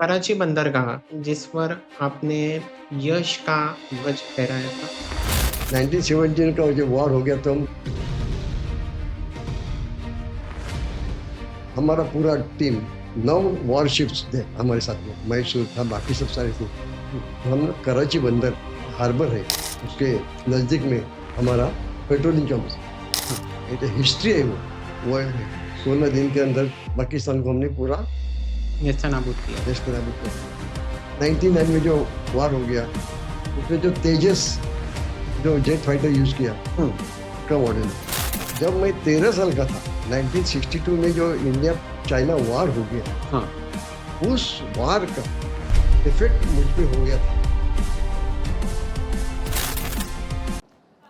कराची बंदरगाह जिस पर आपने यश का ध्वज फहराया था। 1917 का जो वॉर हो गया तो हमारा पूरा टीम 9 वॉरशिप्स थे हमारे साथ में। मैसूर था, बाकी सब सारे थे। तो हम लोग कराची बंदर हार्बर है, उसके नजदीक में हमारा पेट्रोलिंग कैंप। ये तो हिस्ट्री है। वो 16 दिन के अंदर पाकिस्तान को हमने पूरा नेस्तनाबूद किया। देश नाबूद कर दिया। 99 में जो वार हो गया, उसमें जो तेजस जो जेट फाइटर यूज किया, का मॉडल। जब मैं 13 साल का था, 1962 में जो इंडिया चाइना वार हो गया, हाँ। उस वार का इफेक्ट मुझ पे हो गया था।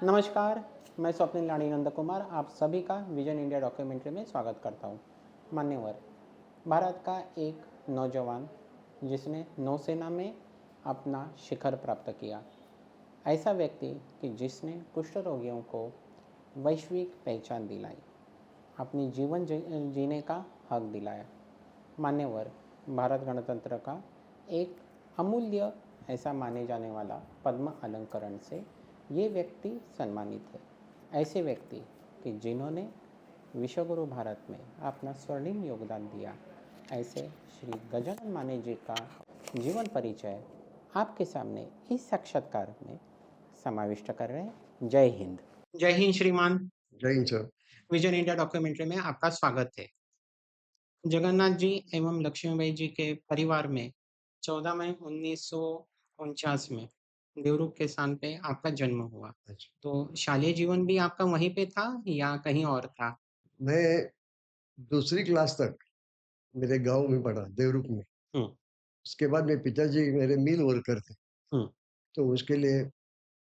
नमस्कार, मैं स्वप्निल लाड़ी नंद कुमार आप सभी का विजन इंडिया डॉक्यूमेंट्री में स्वागत करता हूँ। मान्यवर, भारत का एक नौजवान जिसने नौसेना में अपना शिखर प्राप्त किया, ऐसा व्यक्ति कि जिसने कुष्ठ रोगियों को वैश्विक पहचान दिलाई, अपनी जीवन जीने का हक दिलाया। मान्यवर, भारत गणतंत्र का एक अमूल्य ऐसा माने जाने वाला पद्म अलंकरण से ये व्यक्ति सम्मानित है। ऐसे व्यक्ति कि जिन्होंने विश्वगुरु भारत में अपना स्वर्णिम योगदान दिया, ऐसे श्री गजानन माने जी का जीवन परिचय आपके सामने इस साक्षात्कार में समाविष्ट कर रहे हैं। जय हिंद। जय हिंद श्रीमान। जय Hind sir. Vision India documentary में आपका स्वागत है। जगन्नाथ जी एवं लक्ष्मीबाई जी के परिवार में 14 मई 1949 में देवरूप के स्थान पे आपका जन्म हुआ। अच्छा, तो शालेय जीवन भी आपका वहीं पे था या कहीं और था? मैं दूसरी क्लास तक मेरे गांव में पढ़ा, देवरूप में। हम्म। उसके बाद मेरे पिताजी मेरे मिल वर्कर थे, हम्म। तो उसके लिए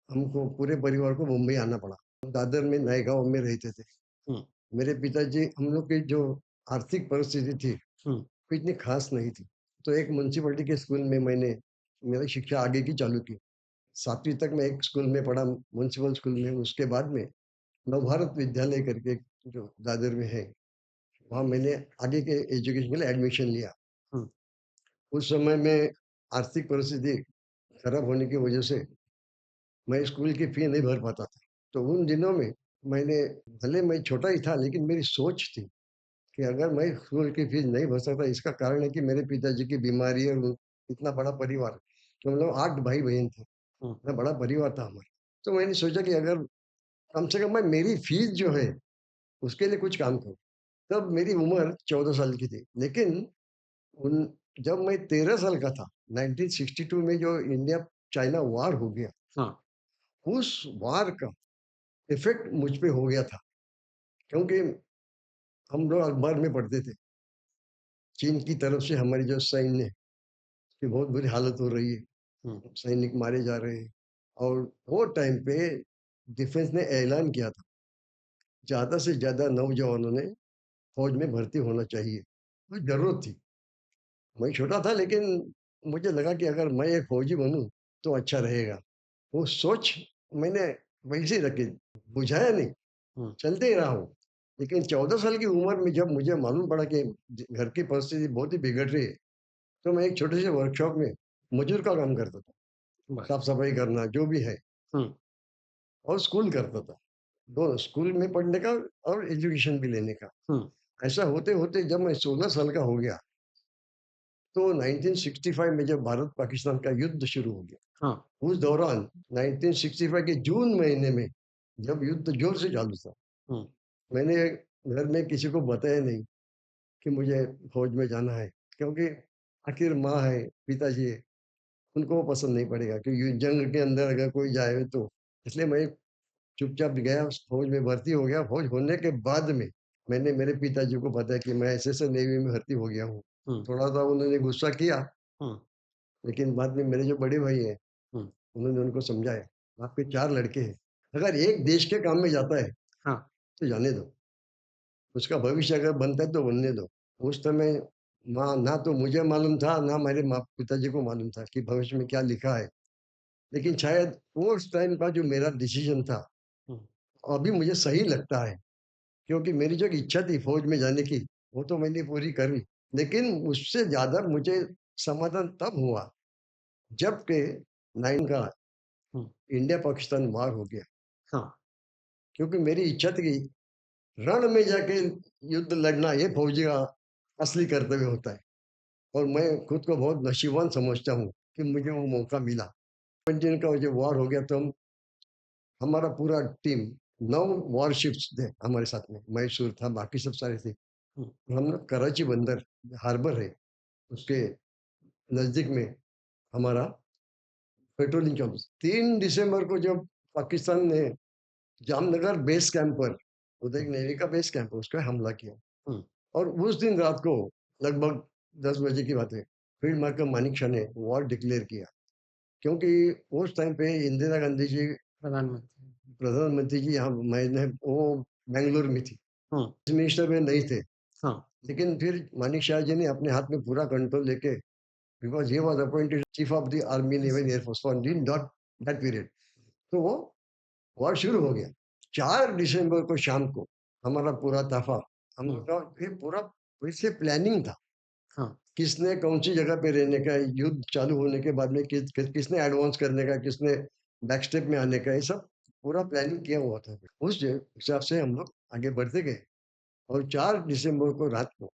हमको पूरे परिवार को मुंबई आना पड़ा। दादर में नए गांव में रहते थे। हम्म। मेरे पिताजी, हम लोग की जो आर्थिक परिस्थिति थी हम्म। वो इतनी खास नहीं थी, तो एक म्यूनसिपलिटी के स्कूल में मैंने मेरी शिक्षा आगे की चालू की। 7वीं तक मैं एक स्कूल में पढ़ा, म्यूनसिपल स्कूल में। उसके बाद में नवभारत विद्यालय करके जो दादर में है, वहाँ मैंने आगे के एजुकेशन के लिए एडमिशन लिया। हम्म। उस समय में आर्थिक परिस्थिति खराब होने की वजह से मैं स्कूल की फी नहीं भर पाता था। तो उन दिनों में मैंने, भले मैं छोटा ही था, लेकिन मेरी सोच थी कि अगर मैं स्कूल की फीस नहीं भर सकता, इसका कारण है कि मेरे पिताजी की बीमारी और इतना बड़ा परिवार, कि हम लोग 8 भाई बहन थे, हम्म। इतना बड़ा परिवार था हमारा। तो मैंने सोचा कि अगर कम से कम मैं मेरी फीस जो है उसके लिए कुछ काम करूं। तब मेरी उम्र 14 साल की थी, लेकिन उन जब मैं 13 साल का था, 1962 में जो इंडिया चाइना वार हो गया, हाँ। उस वार का इफेक्ट मुझ पे हो गया था। क्योंकि हम लोग अखबार में पढ़ते थे, चीन की तरफ से हमारी जो सैन्य की बहुत बुरी हालत हो रही है, हम्म। सैनिक मारे जा रहे हैं। और वो टाइम पे डिफेंस ने ऐलान किया था, ज्यादा से ज्यादा नौजवानों ने फौज में भर्ती होना चाहिए। तो जरूरत थी। मैं छोटा था, लेकिन मुझे लगा कि अगर मैं एक फौजी बनूं तो अच्छा रहेगा। वो सोच मैंने वैसे ही रखी, बुझाया नहीं, हम्म। चलते ही रहा हूँ। लेकिन 14 साल की उम्र में जब मुझे मालूम पड़ा कि घर की परिस्थिति बहुत ही बिगड़ रही है, तो मैं एक छोटे से वर्कशॉप में मजदूर का काम करता था, बस। साफ सफाई करना जो भी है। हम्म। और स्कूल करता था, दोनों, स्कूल में पढ़ने का और एजुकेशन भी लेने का। हम्म। ऐसा होते होते जब मैं 16 साल का हो गया, तो 1965 में जब भारत पाकिस्तान का युद्ध शुरू हो गया, हाँ। उस दौरान 1965 के जून महीने में जब युद्ध जोर से चालू था, हम्म। मैंने घर में किसी को बताया नहीं कि मुझे फौज में जाना है। क्योंकि आखिर माँ है, पिताजी है, उनको वो पसंद नहीं पड़ेगा कि ये जंग के अंदर अगर कोई जाए तो। इसलिए मैं चुपचाप गया, फौज में भर्ती हो गया। फौज होने के बाद में मैंने मेरे पिताजी को बताया कि मैं ऐसे नेवी में भर्ती हो गया हूँ। हम्म। थोड़ा सा उन्होंने गुस्सा किया, हम्म। लेकिन बाद में मेरे जो बड़े भाई हैं, हम्म। उन्होंने उनको समझाया, आपके 4 लड़के हैं, अगर एक देश के काम में जाता है हाँ। तो जाने दो, उसका भविष्य अगर बनता है तो बनने दो। उस समय माँ, ना तो मुझे मालूम था, ना मेरे माँ पिताजी को मालूम था कि भविष्य में क्या लिखा है। लेकिन शायद उस टाइम का जो मेरा डिसीजन था, हम्म। अभी मुझे सही लगता है। क्योंकि मेरी जो इच्छा थी फौज में जाने की, वो तो मैंने पूरी करी। लेकिन उससे ज्यादा मुझे समाधान तब हुआ जबकि 9 का हुँ, इंडिया पाकिस्तान वार हो गया। हाँ, क्योंकि मेरी इच्छा थी कि रण में जाके युद्ध लड़ना ये फौजी का असली कर्तव्य होता है और मैं खुद को बहुत नसीबवान समझता हूँ कि मुझे वो मौका मिला। 17 का जब वॉर हो गया तो हमारा पूरा टीम 9 वॉरशिप्स थे हमारे साथ में। मैसूर था, बाकी सब सारे थे। हुँ, और हम लोग कराची बंदर हार्बर है, उसके नज़दीक में हमारा पेट्रोलिंग जॉब 3 दिसंबर को जब पाकिस्तान ने जामनगर बेस कैंप पर, उधर एक हुँ, नेवी का बेस कैंप है, उस पे हमला किया। हुँ, और उस दिन रात को लगभग 10 बजे की बात है, फील्ड मार्शल मानिक शाह ने वॉर डिक्लेयर किया। क्योंकि उस टाइम पे इंदिरा गांधी जी प्रधानमंत्री। प्रधानमंत्री जी यहाँ मैंने वो बेंगलुरु में थी, हुँ, मिनिस्टर में नहीं थे। हाँ, लेकिन फिर मानिक शाह जी ने अपने हाथ में पूरा कंट्रोल लेके, because he was appointed chief of the army naval air force for in dot that period. तो वो वॉर शुरू हो गया। 4 दिसंबर को शाम को हमारा पूरा ताफ़ा, हम हुँ, लोग का ये पूरा फिर से प्लानिंग था। हाँ, किसने कौन-सी जगह पे रहने का, युद्ध चालू होने के बाद में किसने एडवांस करने का, किसने बैक स्टेप में आने का, ये सब पूरा प्लानिंग किया हुआ था। उस हिसाब से हम लोग आगे बढ़ते गए और 4 दिसंबर को रात को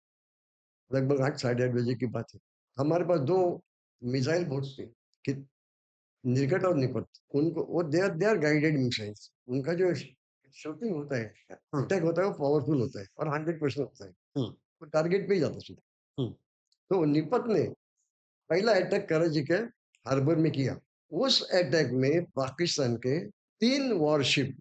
लगभग 8 साढ़े 8 बजे की बात है। हमारे पास 2 मिसाइल बोट्स थे कि निकट और निकट। उनको वो दे आर गाइडेड मिसाइल्स। उनका जो शूटिंग होता है, हाँ, अटैक होता है, वो पावरफुल होता है और 100% होता है। हुँ, वो टारगेट पे ही जाता है सीधा। हुँ, तो निपत ने पहला अटैक कराची के हार्बर में किया। उस अटैक में पाकिस्तान के 3 वॉरशिप,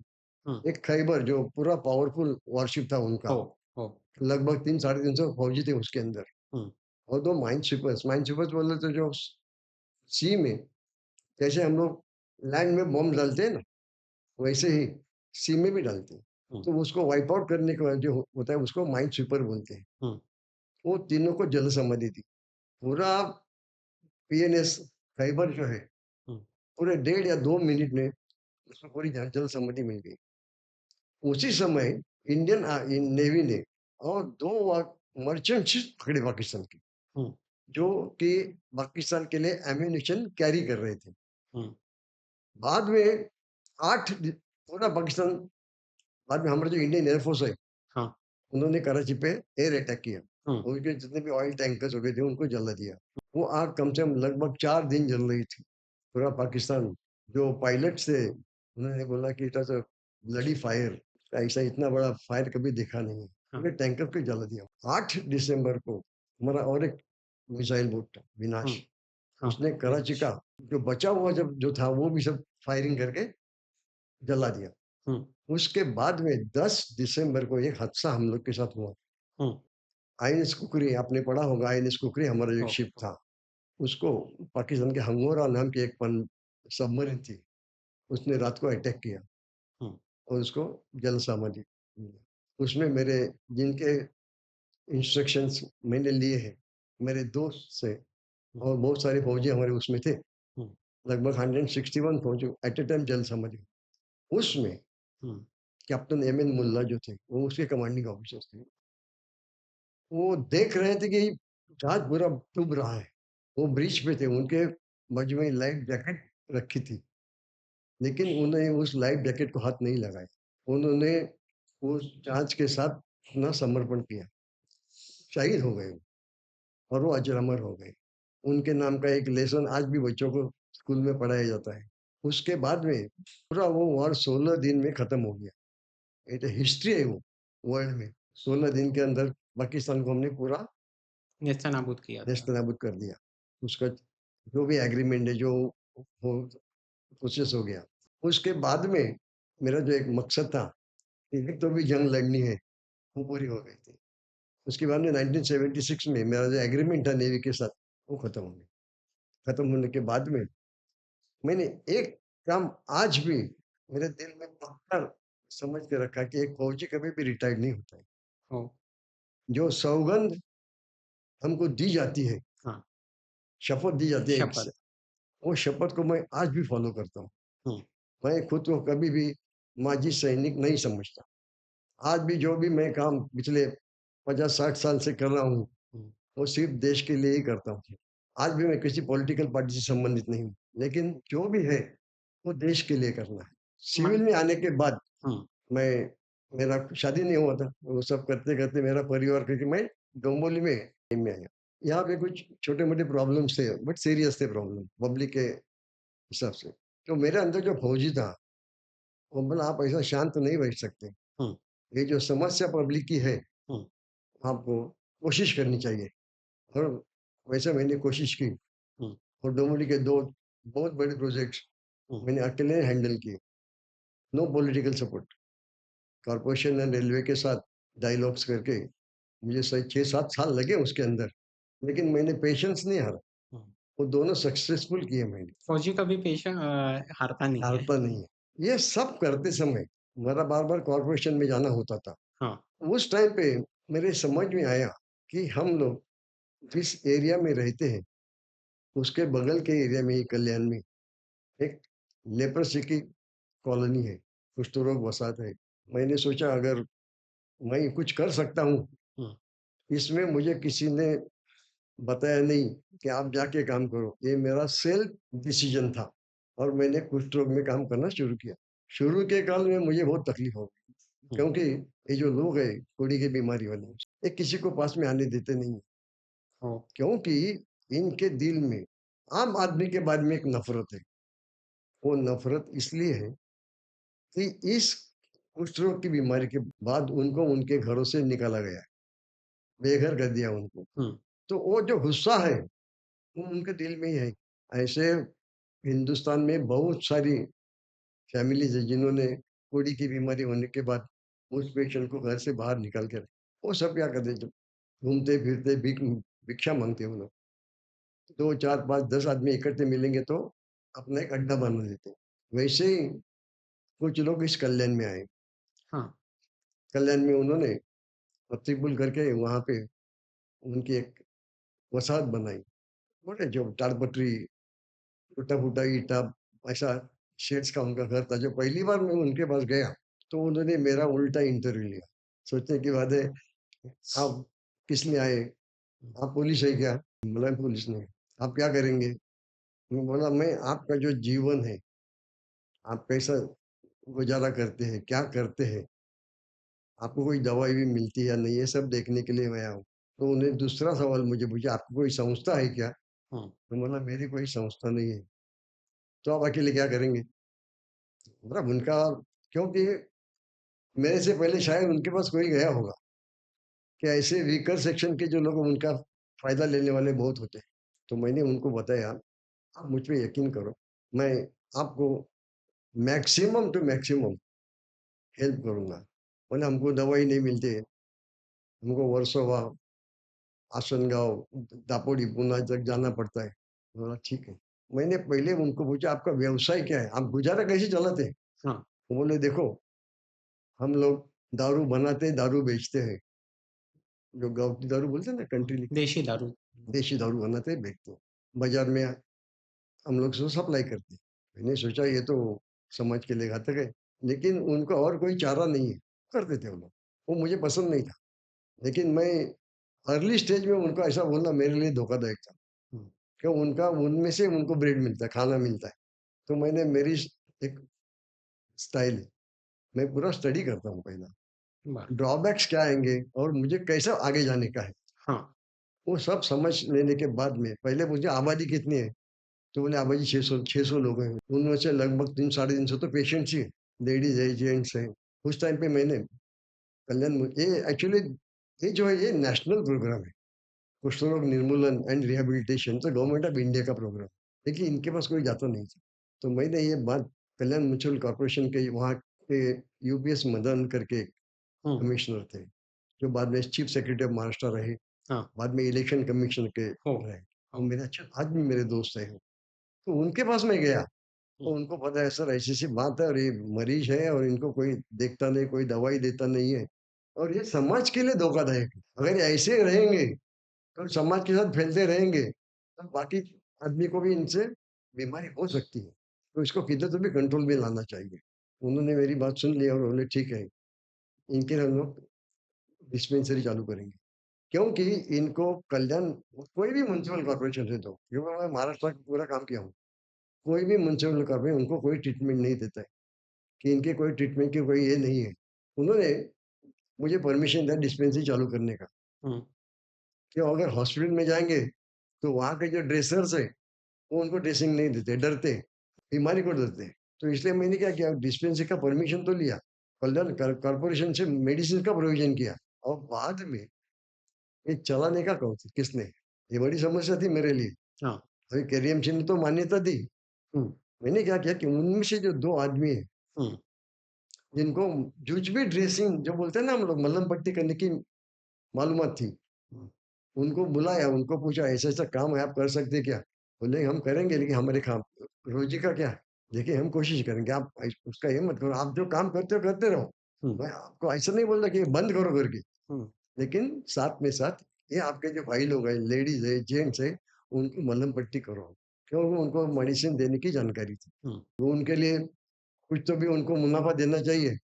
हुँ, एक खैबर जो पूरा पावरफुल वॉरशिप था उनका, हो, हो, लगभग 3 साढ़े 300 फौजी थे उसके अंदर, हुँ, और 2 माइन स्वीपर्स बोले तो जो सी में जैसे हम लोग लैंड में बॉम्ब डालते हैं ना, वैसे ही सी में भी डालते हैं। हुँ, तो उसको वाइप आउट करने का जो होता है उसको माइन स्वीपर बोलते हैं। हुँ, वो तीनों को जल समाधि थी। पूरा पीएनएस खैबर जो है, हुँ, पूरे 1.5 या 2 मिनट में उसको पूरी जल समाधि मिल गई। उसी समय नेवी ने और 2 मर्चेंट शिप पकड़े पाकिस्तान के, हुँ, जो कि पाकिस्तान के लिए एम्यूनिशन कैरी कर रहे थे। हुँ, बाद में 8 दि पूरा पाकिस्तान, बाद में हमारा जो इंडियन एयर फोर्स है, हाँ, उन्होंने कराची पे एयर अटैक किया। हुँ, उनके जितने भी ऑयल टैंकर्स हो गए थे, उनको जला दिया। वो आग कम से कम लगभग 4 दिन जल रही थी। पूरा पाकिस्तान, जो पायलट्स थे, उन्होंने बोला कि it was a bloody fire. ऐसा इतना बड़ा फायर कभी देखा नहीं है। हाँ, पूरे टैंकर को जला दिया। 8 दिसंबर को हमारा और एक मिसाइल बोट था, हुँ, विनाश। हाँ, उसने कराची का जो बचा हुआ जब जो था, वो भी सब फायरिंग करके जला दिया। हुँ, उसके बाद में 10 दिसंबर को एक हादसा हम लोग के साथ हुआ। हुँ, आईएनएस कुकरी, आपने पढ़ा होगा, आईएनएस कुकरी हमारा जो एक हो, शिप हो, था, उसको पाकिस्तान के हंगोरा नाम की एक सबमरीन थी, उसने रात को अटैक किया हुँ, और उसको जल समाधि मिली। उसमें मेरे जिनके इंस्ट्रक्शंस मैंने लिए हैं, मेरे दोस्त से, हुँ, और बहुत सारे फौजी हमारे उसमें थे। हुँ, लगभग 161 फौजी एट अ टाइम जल समाधि। उसमें हुँ, कैप्टन एमएन मुल्ला जो थे, वो उसके कमांडिंग ऑफिसर्स थे। वो देख रहे थे कि जहाज पूरा डूब रहा है। वो ब्रिज पे थे, उनके बाजू में लाइफ जैकेट रखी थी, लेकिन उन्हें उस लाइफ जैकेट को हाथ नहीं लगाया। उन्होंने उस जहाज के साथ अपना समर्पण किया, शहीद हो गए वो, और वो अजर-अमर हो गए। उनके नाम का एक लेसन आज भी बच्चों को स्कूल में पढ़ाया जाता है। उसके बाद में पूरा वो वॉर 16 दिन में खत्म हो गया। ये तो हिस्ट्री है वो वर्ल्ड में। 16 दिन के अंदर पाकिस्तान को हमने पूरा नेस्तनाबूद किया था। नेस्तनाबूद कर दिया। उसका जो भी एग्रीमेंट है, जो वो प्रोसेस हो गया। उसके बाद में मेरा जो एक मकसद था कि एक तो भी जंग लड़नी है, वो पूरी हो गई थी। उसके बाद में 1976 में मेरा जो एग्रीमेंट था नेवी के साथ, वो खत्म हो गया। खत्म होने के बाद में मैंने एक काम आज भी मेरे दिल में पक्का समझ के रखा कि एक फौजी कभी भी रिटायर्ड नहीं होता है। हो, जो सौगंध हमको दी जाती है, हाँ, शपथ दी जाती है एक से, शपथ। वो शपथ को मैं आज भी फॉलो करता हूँ। हुँ, मैं खुद को कभी भी माजी सैनिक नहीं समझता। आज भी जो भी मैं काम पिछले 50-60 साल से कर रहा हूँ, हुँ, वो सिर्फ़ देश के लिए ही करता हूँ। आज भी मैं किसी पॉलिटिकल पार्टी से संबंधित नहीं हूँ, लेकिन जो भी है, वो देश के लिए करना है। सिविल मन में आने के बाद हुँ, मैं मेरा शादी नहीं हुआ था, वो सब करते-करते मेरा परिवार क्योंकि मैं डोंबिवली में आया। यहाँ पे कुछ छोटे-मोटे प्रॉब्लम्स थे, बट सीरियस थे प्रॉब्लम, पब्लिक के हिसाब से। तो मेरे अंदर जो फौजी था, वो बोला, "आप ऐसा शांत नहीं बैठ सकते। हुँ, ये जो समस्या पब्लिक की है, हुँ, आपको कोशिश करनी चाहिए।" और वैसे मैंने कोशिश की हुँ, और डोंबिवली के 2 बहुत बड़े प्रोजेक्ट्स हुँ। मैंने अकेले हैंडल किए। No political support. Corporation and railway के साथ डायलॉग्स करके मुझे सही 6-7 साल लगे उसके अंदर, लेकिन मैंने पेशेंस नहीं हारा। हुँ। वो दोनों सक्सेसफुल किए मैंने, फौजी कभी हारता नहीं है। हारता नहीं है। ये सब करते समय मेरा बार-बार कॉर्पोरेशन में जाना होता था। हाँ, उस टाइम पे मेरे समझ में आया कि हम लोग जिस एरिया में रहते हैं, उसके बगल के एरिया में ही कल्याण में एक लेप्रोसी की कॉलोनी है, कुष्ठ रोग वसाहत है। मैंने सोचा अगर मैं कुछ कर सकता हूँ, हुँ, इसमें मुझे किसी ने बताया नहीं कि आप जाके काम करो। ये मेरा सेल्फ डिसीजन था और मैंने कुष्ठ रोग में काम करना शुरू किया। शुरू के काल में मुझे बहुत तकलीफ हो गई हुँ, क्योंकि ये जो लोग हैं कोड़ी की बीमारी वाले, ये किसी को पास में आने देते नहीं हैं ओह! क्योंकि इनके दिल में आम आदमी के बारे में एक नफ़रत है। वो नफ़रत इसलिए है कि इस कुष्ठ रोग की बीमारी के बाद उनको उनके घरों से निकाला गया है, बेघर कर दिया उनको। हुँ, तो वो जो गुस्सा है वो उनके दिल में ही है। ऐसे हिंदुस्तान में बहुत सारी फैमिलीज़ है जिन्होंने कोड़ी की बीमारी होने के बाद उस पेशेंट को घर से बाहर निकाल के वो सब क्या करते जब घूमते-फिरते भिक्षा माँगते हैं वो लोग। 2, 4, 5, 10 आदमी इकट्ठे मिलेंगे तो अपना एक अड्डा बना लेते हैं। वैसे ही कुछ लोग इस कल्याण में आए। हाँ, कल्याण में उन्होंने पत्तीपुल करके वहाँ पे उनकी एक वसाहत बनाई। बोले जो टालपटरी टूटा-फूटा ईंटा ऐसा शेड्स का उनका घर था। जो पहली बार मैं उनके पास गया, तो उन्होंने मेरा उल्टा इंटरव्यू लिया। सोचने की बात है, आप किस लिए आए? हुँ, आप पुलिस है क्या? बोला पुलिस नहीं। आप क्या करेंगे? मैं बोला मैं आपका जो जीवन है, आप कैसा गुज़ारा करते हैं, क्या करते हैं? आपको कोई दवाई भी मिलती है या नहीं? ये सब देखने के लिए मैं आया हूँ। तो उन्हें दूसरा सवाल मुझे पूछा, आपकी कोई संस्था है क्या? हुँ, मैं बोला मेरी कोई संस्था नहीं है। तो आप अकेले क्या करेंगे? मतलब उनका क्योंकि मेरे से पहले शायद उनके पास कोई गया होगा कि ऐसे वीकर सेक्शन के जो लोग हैं, उनका फ़ायदा लेने वाले बहुत होते हैं। तो मैंने उनको बताया, आप मुझ पे यकीन करो, मैं आपको मैक्सिमम टू मैक्सिमम हेल्प करूँगा। बोले हमको दवाई नहीं मिलती है, हमको वर्सोवा, आसनगाँव, दापोडी, पूना तक जाना पड़ता है। बोला ठीक है। मैंने पहले उनको पूछा आपका व्यवसाय क्या है? आप गुज़ारा कैसे चलाते हैं? हाँ, वो बोले देखो, हम लोग दारू बनाते हैं, दारू बेचते हैं। जो गाँव की दारू बोलते हैं ना हाँ, कंट्री देशी दारू। देशी दारू बनाते हैं, बेचते हैं। बाज़ार में हम लोग उसको सप्लाई करते हैं। मैंने सोचा ये तो समाज के लिए घातक है, लेकिन उनको और कोई चारा नहीं है, करते थे वो लोग। वो मुझे पसंद नहीं था, लेकिन मैं अर्ली स्टेज में उनको ऐसा बोलना मेरे लिए धोखादायक था, हुँ, कि उनका उनमें से उनको ब्रेड मिलता है, खाना मिलता है। तो मैंने मेरी एक स्टाइल है, मैं पूरा स्टडी करता हूँ पहला, बरं ड्रॉबैक्स क्या आएँगे और मुझे कैसे आगे जाने का है। हाँ, वो सब समझ लेने के बाद में पहले पूछे आबादी कितनी है? तो बोले आबादी 600 लोग हैं। उनमें से लगभग 3 साढ़े 300 तो पेशेंट्स ही हैं, लेडीज़ है, जेंट्स हैं। उस टाइम पे मैंने कल्याण में ये एक्चुअली ये जो है ये नेशनल प्रोग्राम है। कुष्ठ रोग निर्मूलन एंड रिहैबिलिटेशन तो गवर्नमेंट ऑफ इंडिया का प्रोग्राम। लेकिन इनके पास कोई जाता नहीं था। तो मैंने ये बात कल्याण म्यूचुअल कॉर्पोरेशन के वहाँ के यूपीएस मदन करके हुँ, कमिश्नर थे, जो बाद में चीफ सेक्रेटरी ऑफ महाराष्ट्र रहे, हाँ, बाद में इलेक्शन कमीशन के हो, रहे। वो हो, मेरे अच्छा आज भी मेरे दोस्त हैं। तो उनके पास मैं गया, हुँ, तो उनको पता है सर ऐसी-ऐसी बात है और ये मरीज़ है और इनको कोई देखता नहीं, कोई दवाई देता नहीं है और ये समाज के लिए धोखादायक है। अगर ये ऐसे रहेंगे, तो समाज के साथ फैलते रहेंगे, तो बाकी आदमी को भी इनसे बीमारी हो सकती है। तो इसको किधर तो भी कंट्रोल में लाना चाहिए। उन्होंने मेरी बात सुन ली और बोले ठीक है, इनके लिए हम लोग डिस्पेंसरी चालू करेंगे। क्योंकि इनको कल्याण कोई भी म्युनिसिपल कॉर्पोरेशन से दो, क्योंकि मैं महाराष्ट्र का पूरा काम किया हूँ। कोई भी म्युनिसिपल कॉर्पोरेशन उनको कोई ट्रीटमेंट नहीं देता है, कि इनके कोई ट्रीटमेंट की कोई ये नहीं है। उन्होंने मुझे परमिशन दिया डिस्पेंसरी चालू करने का, हुँ, कि अगर हॉस्पिटल में जाएँगे, तो वहाँ के जो ड्रेसर्स हैं, वो उनको ड्रेसिंग नहीं देते, डरते हैं, बीमारी को डरते हैं। तो इसलिए मैंने क्या किया डिस्पेंसरी का परमिशन तो लिया, कल्याण कॉर्पोरेशन से मेडिसिन का प्रोविज़न किया और बाद में ये चलाने का कौन किसने? ये बड़ी समस्या थी मेरे लिए। हाँ, अभी केडीएमसी ने तो मान्यता दी। हुँ, मैंने क्या किया कि उनमें से जो 2 आदमी हैं, हुँ, जिनको कुछ भी ड्रेसिंग जो बोलते हैं ना हम लोग मलहम पट्टी करने की मालूमात थी। हुँ, उनको बुलाया, उनको पूछा ऐसा-ऐसा काम है आप कर सकते हैं क्या? बोले हम करेंगे लेकिन हमारे काम रोज़ी का क्या? देखिए हम कोशिश करेंगे आप उसका ये मत करो, आप जो काम करते हो करते रहो। हुँ, मैं आपको ऐसा नहीं बोल रहा कि बंद करो करके। हुँ, लेकिन साथ में साथ ये आपके जो भाई लोग हैं, लेडीज़ है, जेंट्स है, उनको मलहम पट्टी करो। क्योंकि उनको मेडिसिन देने की जानकारी थी। हुँ, तो उनके लिए कुछ तो भी उनको मुनाफ़ा देना चाहिए।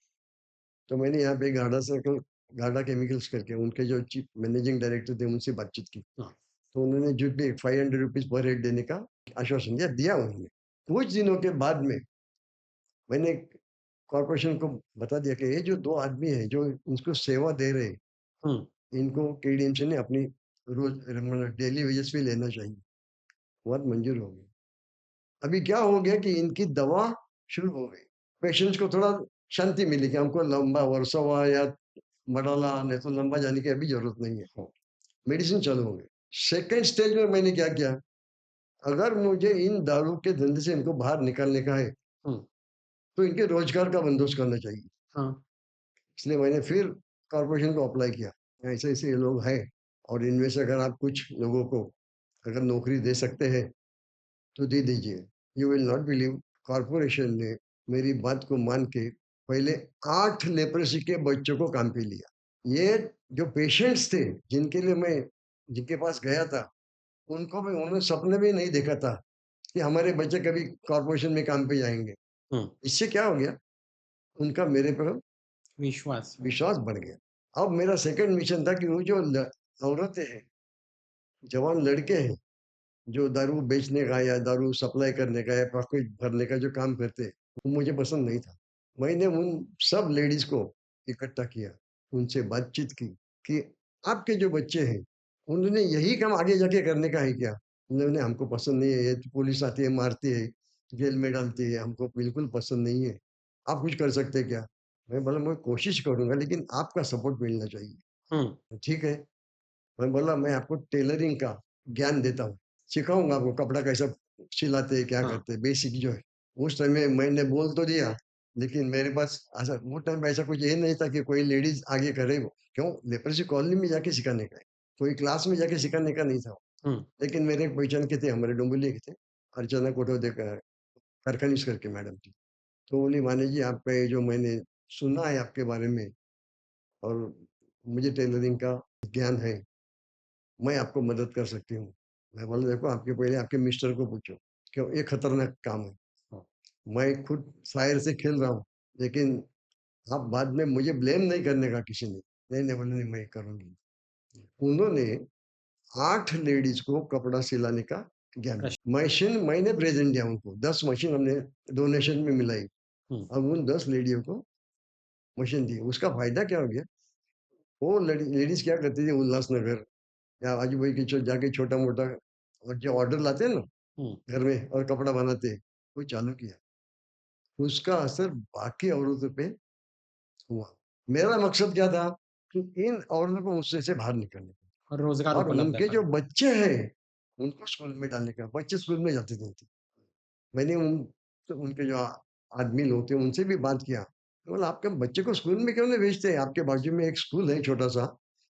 तो मैंने यहाँ पे गार्डा केमिकल्स करके उनके जो चीफ मैनेजिंग डायरेक्टर थे उनसे बातचीत की। हाँ, तो उन्होंने जो भी ₹500 पर हेड देने का आश्वासन दिया, दिया उन्होंने। कुछ दिनों के बाद में मैंने कॉर्पोरेशन को बता दिया कि ये जो 2 आदमी हैं, जो इसको सेवा दे रहे हैं, हुँ, इनको केडीएमसी ने अपनी रोज़ मतलब डेली वेजेस पे लेना चाहिए। बहुत मंज़ूर हो गई। अभी क्या हो गया कि इनकी दवा शुरू हो गई। पेशेंट्स को थोड़ा शांति मिली कि हमको लंबा वर्सोवा या मडाला नहीं तो लंबा जाने की अभी ज़रूरत नहीं है। हो, मेडिसिन चालू हो गई। सेकंड स्टेज में मैंने क्या किया, अगर मुझे इन दारू के धंधे से इनको बाहर निकालने का है, हुँ, तो इनके रोज़गार का बंदोबस्त करना चाहिए। हाँ, इसलिए मैंने फिर कॉर्पोरेशन को अप्लाई किया। ऐसे-ऐसे ये लोग हैं और इनमें से अगर आप कुछ लोगों को अगर नौकरी दे सकते हैं, तो दे दीजिए। You will not believe corporation ने मेरी बात को मान के पहले 8 लेप्रोसी के बच्चों को काम पे लिया। ये जो पेशेंट्स थे, जिनके पास गया था, उनको भी उन्होंने सपने में नहीं देखा था कि हमारे बच्चे कभी कॉर्पोरेशन में काम पे जाएँगे। हुँ, इससे क्या हो गया, उनका मेरे पर विश्वास हो, विश्वास बढ़ गया। अब मेरा सेकंड मिशन था कि वो जो औरतें हैं, जवान लड़के हैं, जो दारू बेचने का या दारू सप्लाई करने का या पॉकेट भरने का जो काम करते हैं, वो मुझे पसंद नहीं था। मैंने उन सब लेडीज़ को इकट्ठा किया, उनसे बातचीत की कि आपके जो बच्चे हैं, उन्होंने यही काम आगे जाके करने का है क्या? उन्होंने हमको पसंद नहीं है, ये तो पुलिस आती है, मारती है, जेल में डालती है, हमको बिल्कुल पसंद नहीं है। आप कुछ कर सकते हैं क्या? मैं बोला मैं कोशिश करूँगा लेकिन आपका सपोर्ट मिलना चाहिए। हुँ, ठीक है। मैं बोला मैं आपको टेलरिंग का ज्ञान देता हूँ, सिखाऊँगा आपको कपड़ा कैसा सिलाते हैं, क्या हाँ, करते हैं, बेसिक जो है। उस टाइम में मैंने बोल तो दिया, लेकिन मेरे पास ऐसा वो टाइम पे ऐसा कुछ ये नहीं था कि कोई लेडीज़ आगे करे वो। क्यों? लेप्रोसी कॉलोनी में जाके सिखाने का है, कोई क्लास में जाके सिखाने का नहीं था। हुँ, लेकिन मेरे एक पहचान के थे, हमारे डोंबिवली के थे, अर्चना कोटवादे कारखानीज करके मैडम थी। तो बोली, "मानी जी आपका ये जो मैंने सुना है आपके बारे में और मुझे टेलरिंग का ज्ञान है। मैं आपको मदद कर सकती हूँ। मैं बोला देखो आपके पहले आपके मिस्टर को पूछो, क्यों ये खतरनाक काम है। हाँ, मैं खुद फायर से खेल रहा हूँ, लेकिन आप बाद में मुझे ब्लेम नहीं करने का किसी ने। नहीं, नहीं बोले नहीं मैं करूँगी। उन्होंने 8 लेडीज़ को कपड़ा सिलाने का ज्ञान प्रश दिया। मशीन मैंने प्रेज़ेंट दिया उनको, 10 मशीन हमने डोनेशन में मिलाई। हुँ, अब उन 10 लेडियों को मशीन दी। उसका फ़ायदा क्या हो गया, वो लेडीज़ क्या करती थी उल्लासनगर या आजू-बाजू के जाके छोटा-मोटा और जो ऑर्डर लाते हैं ना हुँ, घर में और कपड़ा बनाते हैं, वो चालू किया। उसका असर बाकी औरतों पे हुआ। मेरा मकसद क्या था कि इन औरतों को मुझसे से बाहर निकालने और का रोज़गार और उपलब्ध उनके जो करा। बच्चे हैं, उनको स्कूल में डालने का। बच्चे स्कूल में जाते नहीं थे। मैंने उनके जो आदमी लोग थे, उनसे भी बात किया। तो बोला, "आपके बच्चे को स्कूल में क्यों नहीं भेजते? आपके बाजू में एक स्कूल है छोटा-सा,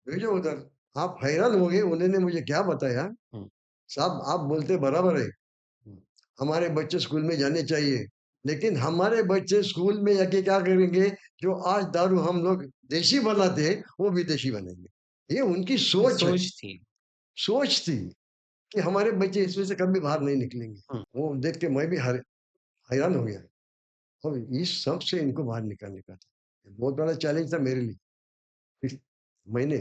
भेजो उधर।" आप हैरान होंगे, उन्होंने मुझे क्या बताया, हुँ, "साहब आप बोलते बराबर है। हुँ, हमारे बच्चे स्कूल में जाने चाहिए। लेकिन हमारे बच्चे स्कूल में जाके क्या करेंगे, जो आज दारू हम लोग देशी बनाते हैं, वो विदेशी बनेंगे। ये उनकी ये सोच है, सोच थी। सोच थी कि हमारे बच्चे इसमें से कभी बाहर नहीं निकलेंगे। हुँ, वो देख के मैं भी हैरान हो गया और इस सब से इनको बाहर निकालने का था। बहुत बड़ा चैलेंज था मेरे लिए। इस मैंने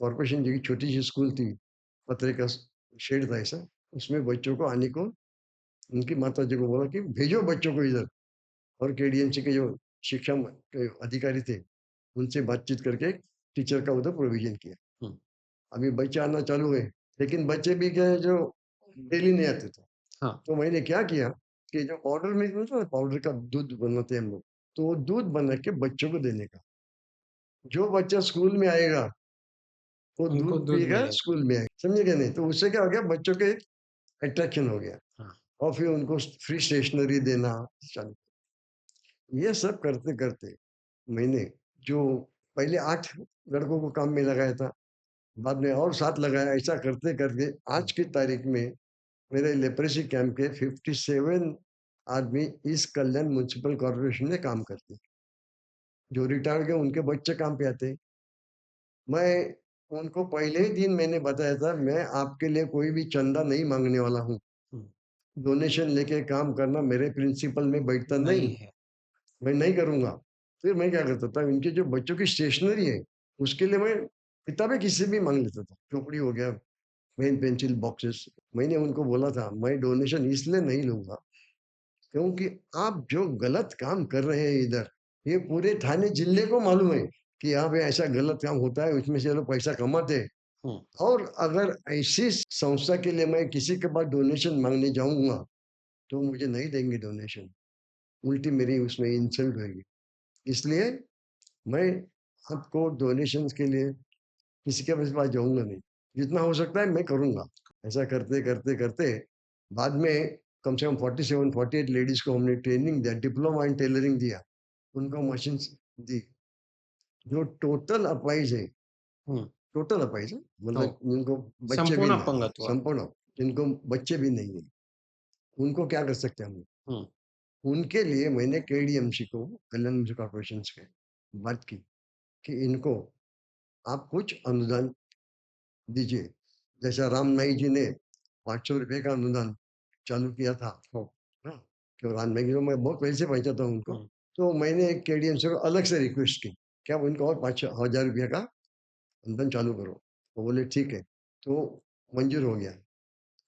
कॉर्पोरेशन की छोटी सी स्कूल थी, पतरे का शेड था ऐसा, उसमें बच्चों को आने को उनकी माता जी को बोला कि भेजो बच्चों को इधर, और केडीएमसी के जो शिक्षा के अधिकारी थे, उनसे बातचीत करके टीचर का उधर प्रोविजन किया। अभी बच्चे आना चालू हुए, लेकिन बच्चे भी क्या है जो डेली नहीं आते थे। हाँ। तो मैंने क्या किया कि जो पाउडर मिल्क होता है, पाउडर का दूध बनाते हैं हम लोग, तो वो दूध बना के बच्चों को देने का। जो बच्चा स्कूल में आएगा, वो उनको दूध दूध पिएगा मिलेगा। स्कूल में आएगा, समझे क्या नहीं? तो उससे क्या हो गया, बच्चों के एक अट्रैक्शन हो गया, हाँ। और फिर उनको फ्री स्टेशनरी देना चालू। ये सब करते-करते मैंने जो पहले 8 लड़कों को काम में लगाया था, बाद में और 7 लगाया, ऐसा करते-करते हुँ। आज की तारीख में मेरे लेप्रेसी कैंप के 57 आदमी ईस्ट कल्याण म्युनिसिपल कॉर्पोरेशन में काम करते हैं। जो रिटायर हो गए उनके बच्चे काम पे आते हैं। मैं उनको पहले ही दिन मैंने बताया था, मैं आपके लिए कोई भी चंदा नहीं माँगने वाला हूँ। हुँ। डोनेशन लेके काम करना मेरे प्रिंसिपल में बैठता नहीं, नहीं है। मैं नहीं करूँगा। फिर मैं क्या करता था, इनके जो बच्चों की स्टेशनरी है, उसके लिए मैं किताबें किसी भी माँग लेता था। चौपड़ी हो गया, पेन, पेंसिल, बॉक्सेस। मैंने उनको बोला था, मैं डोनेशन इसलिए नहीं लूँगा, क्योंकि आप जो गलत काम कर रहे हैं इधर, ये पूरे थाने जिले को मालूम है कि यहाँ पे ऐसा गलत काम होता है, उसमें से ये लोग पैसा कमाते हैं। हुँ। और अगर ऐसी संस्था के लिए मैं किसी के पास डोनेशन माँगने जाऊँगा, तो मुझे नहीं देंगे डोनेशन। उल्टी मेरी उसमें इंसल्ट होएगी। इसलिए मैं आपको डोनेशंस के लिए किसी के पास जाऊँगा नहीं। जितना हो सकता है मैं करूँगा। ऐसा करते बाद में कम से कम 47-48 लेडीज़ को हमने ट्रेनिंग दिया, डिप्लोमा इन टेलरिंग दिया। उनको मशीन्स दी। जो टोटल अपाहिज है, हुँ। टोटल अपाहिज है, ओह! मतलब जिनको बच्चे भी संपूर्ण नहीं, अपंगत्व। संपूर्ण, जिनको बच्चे भी नहीं है, उनको क्या कर सकते हैं हम लोग? हुँ। उनके लिए मैंने केडीएमसी को, कल्याण म्यूजिक कॉर्पोरेशन से बात की कि इनको आप कुछ अनुदान दीजिए। जैसा राम नाईक जी ने ₹500 का अनुदान चालू किया था। हो। हाँ, तो राम नाईक जी को मैं बहुत पहले से पहचानता हूँ उनको। हुँ। तो मैंने एक केडीएमसी को अलग से रिक्वेस्ट की, क्या आप इनको और ₹5,000 का अनुदान चालू करो। वो बोले ठीक है, तो मंजूर हो गया।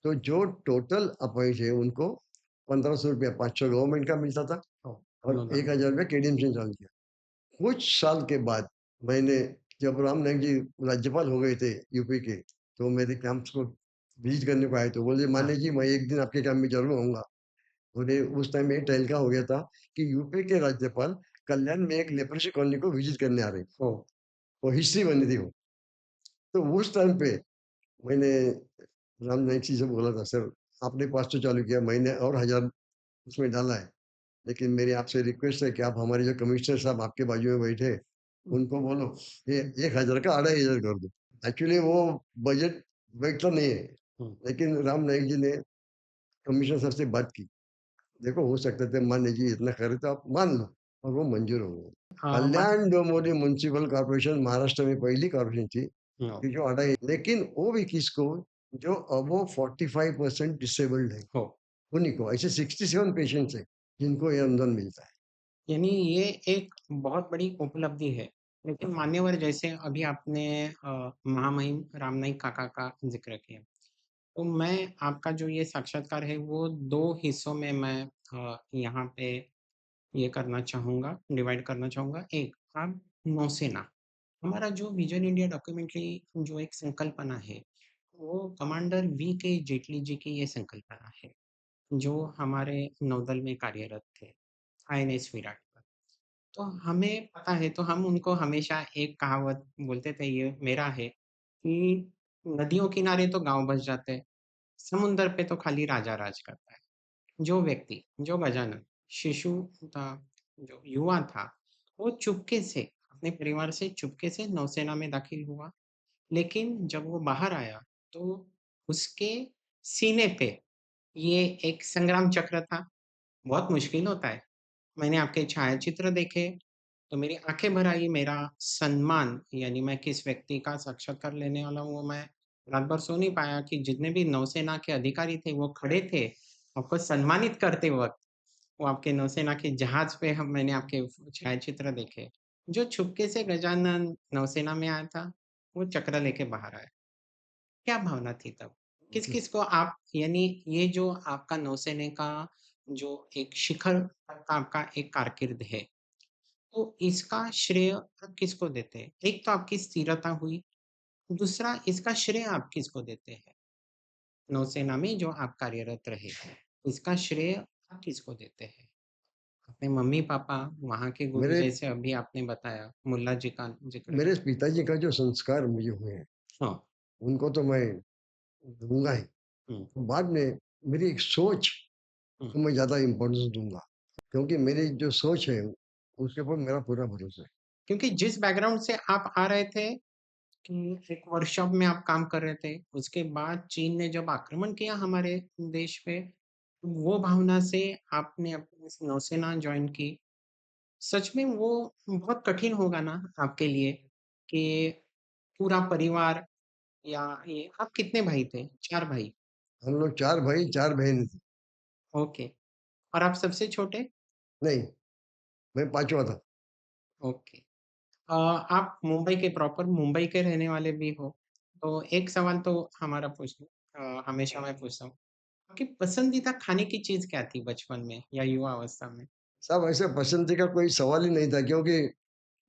तो जो टोटल अपाहिज है उनको ₹1500 500 गवर्नमेंट का मिलता था, ओह! और अनुदान। ₹1000 केडीएमसी ने चालू किया। कुछ साल के बाद मैंने, जब राम नाईक जी राज्यपाल हो गए थे यूपी के, तो मेरे कैंप्स को विज़िट करने को आए, तो बोले, हाँ। "मान्य जी, मैं एक दिन आपके कैंप में ज़रूर आऊँगा।" बोले उस टाइम ये तहलका हो गया था कि यूपी के राज्यपाल कल्याण में एक लेप्रोसी कॉलोनी को विज़िट करने आ रहे हैं। ओह! वो हिस्ट्री बनी थी वो। तो उस टाइम पे मैंने राम नाईक जी से बोला था, "सर, आपने 500 चालू किया, मैंने और 1000 उसमें डाला है। लेकिन मेरी आपसे रिक्वेस्ट है कि आप हमारे जो कमिश्नर साहब आपके बाजू में बैठे हैं, उनको बोलो ये 1000 का 2500 कर दो।" एक्चुअली वो बजट बैठता नहीं है, हुँ। लेकिन राम नाईक जी ने कमिश्नर साहब से बात की। देखो हो सकता है मान लीजिए इतना करे तो आप मान लो, और वो मंजूर हो गया। बात। कल्याण डोंबिवली म्युनिसिपल कॉर्पोरेशन महाराष्ट्र में पहली कॉर्पोरेशन थी हो। कि जो अढ़ाई, लेकिन वो भी किसको, जो अबव 45% डिसेबल्ड है, हो। उन्हीं को। ऐसे 67 पेशेंट्स हैं जिनको ये अनुदान मिलता है। यानी ये एक बहुत बड़ी उपलब्धि है। लेकिन मान्यवर जैसे अभी आपने महामहिम रामनाईक काका का ज़िक्र किया। तो मैं आपका जो ये साक्षात्कार है वो 2 हिस्सों में मैं यहाँ पे ये करना चाहूँगा, डिवाइड करना चाहूँगा। एक, आप नौसेना, हमारा जो विज़न इंडिया डॉक्यूमेंट्री जो एक संकल्पना है, वो कमांडर वी के जेटली जी की ये संकल्पना है, जो हमारे नौदल में कार्यरत थे, आईएनएस विराट पर। तो हमें पता है, तो हम उनको हमेशा एक कहावत बोलते थे, ये मेरा है, कि नदियों किनारे तो गाँव बस जाते हैं, समुंदर पे तो खाली राजा राज करता है। जो व्यक्ति, जो गजानन शिशु था, जो युवा था, वो चुपके से, अपने परिवार से चुपके से नौसेना में दाखिल हुआ। लेकिन जब वो बाहर आया, तो उसके सीने पे ये एक संग्राम चक्र था। बहुत मुश्किल होता है। मैंने आपके छायाचित्र देखे, तो मेरी आँखें भर आई, मेरा सम्मान, यानी मैं किस व्यक्ति का साक्षात्कार लेने वाला हूँ, वो मैं रात भर सो नहीं पाया कि जितने भी नौसेना के अधिकारी थे, वो खड़े थे, आपको सम्मानित करते वक़्त। वो आपके नौसेना के जहाज़ पे हम मैंने आपके छायाचित्र देखे। जो छुपके से गजानन नौसेना में आया था, वो चक्रा लेके बाहर आया। क्या भावना थी तब? हम्म, किस-किस को आप यानी ये जो आपका नौसेना का जो एक शिखर तक का आपका एक कारकिर्द है, तो इसका श्रेय आप किसको देते हैं? एक तो आपकी स्थिरता हुई, दूसरा इसका श्रेय आप किसको देते हैं? नौसेना में जो आप कार्यरत रहे, इसका श्रेय आप किसको देते हैं? अपने मम्मी-पापा, वहाँ के गुरु मेरे जैसे अभी आपने बताया, मुल्ला जी का ज़िक्र मेरे किया। पिताजी का जो संस्कार मुझे हुए हैं, हाँ, उनको तो मैं दूंगा ही। हुँ, बाद में मेरी एक सोच हुँ। को मैं ज्यादा इम्पोर्टेंस दूंगा, क्योंकि मेरी जो सोच है उसके ऊपर मेरा पूरा भरोसा है। क्योंकि जिस बैकग्राउंड से आप आ रहे थे कि एक वर्कशॉप में आप काम कर रहे थे, उसके बाद चीन ने जब आक्रमण किया हमारे देश पे, वो भावना से आपने अपनी इस नौसेना जॉइन की। सच में वो बहुत कठिन होगा ना आपके लिए कि पूरा परिवार या ये आप कितने भाई थे? 4 भाई, हम लोग 4 भाई 4 बहन थे। ओके और आप सबसे छोटे? नहीं, मैं 5वां था। ओके। आप मुंबई के प्रॉपर मुंबई के रहने वाले भी हो, तो एक सवाल तो हमारा हमेशा मैं पूछता हूँ, आपकी पसंदीदा खाने की चीज़ क्या थी बचपन में या युवा अवस्था में? सब ऐसे पसंद का कोई सवाल ही नहीं था, क्योंकि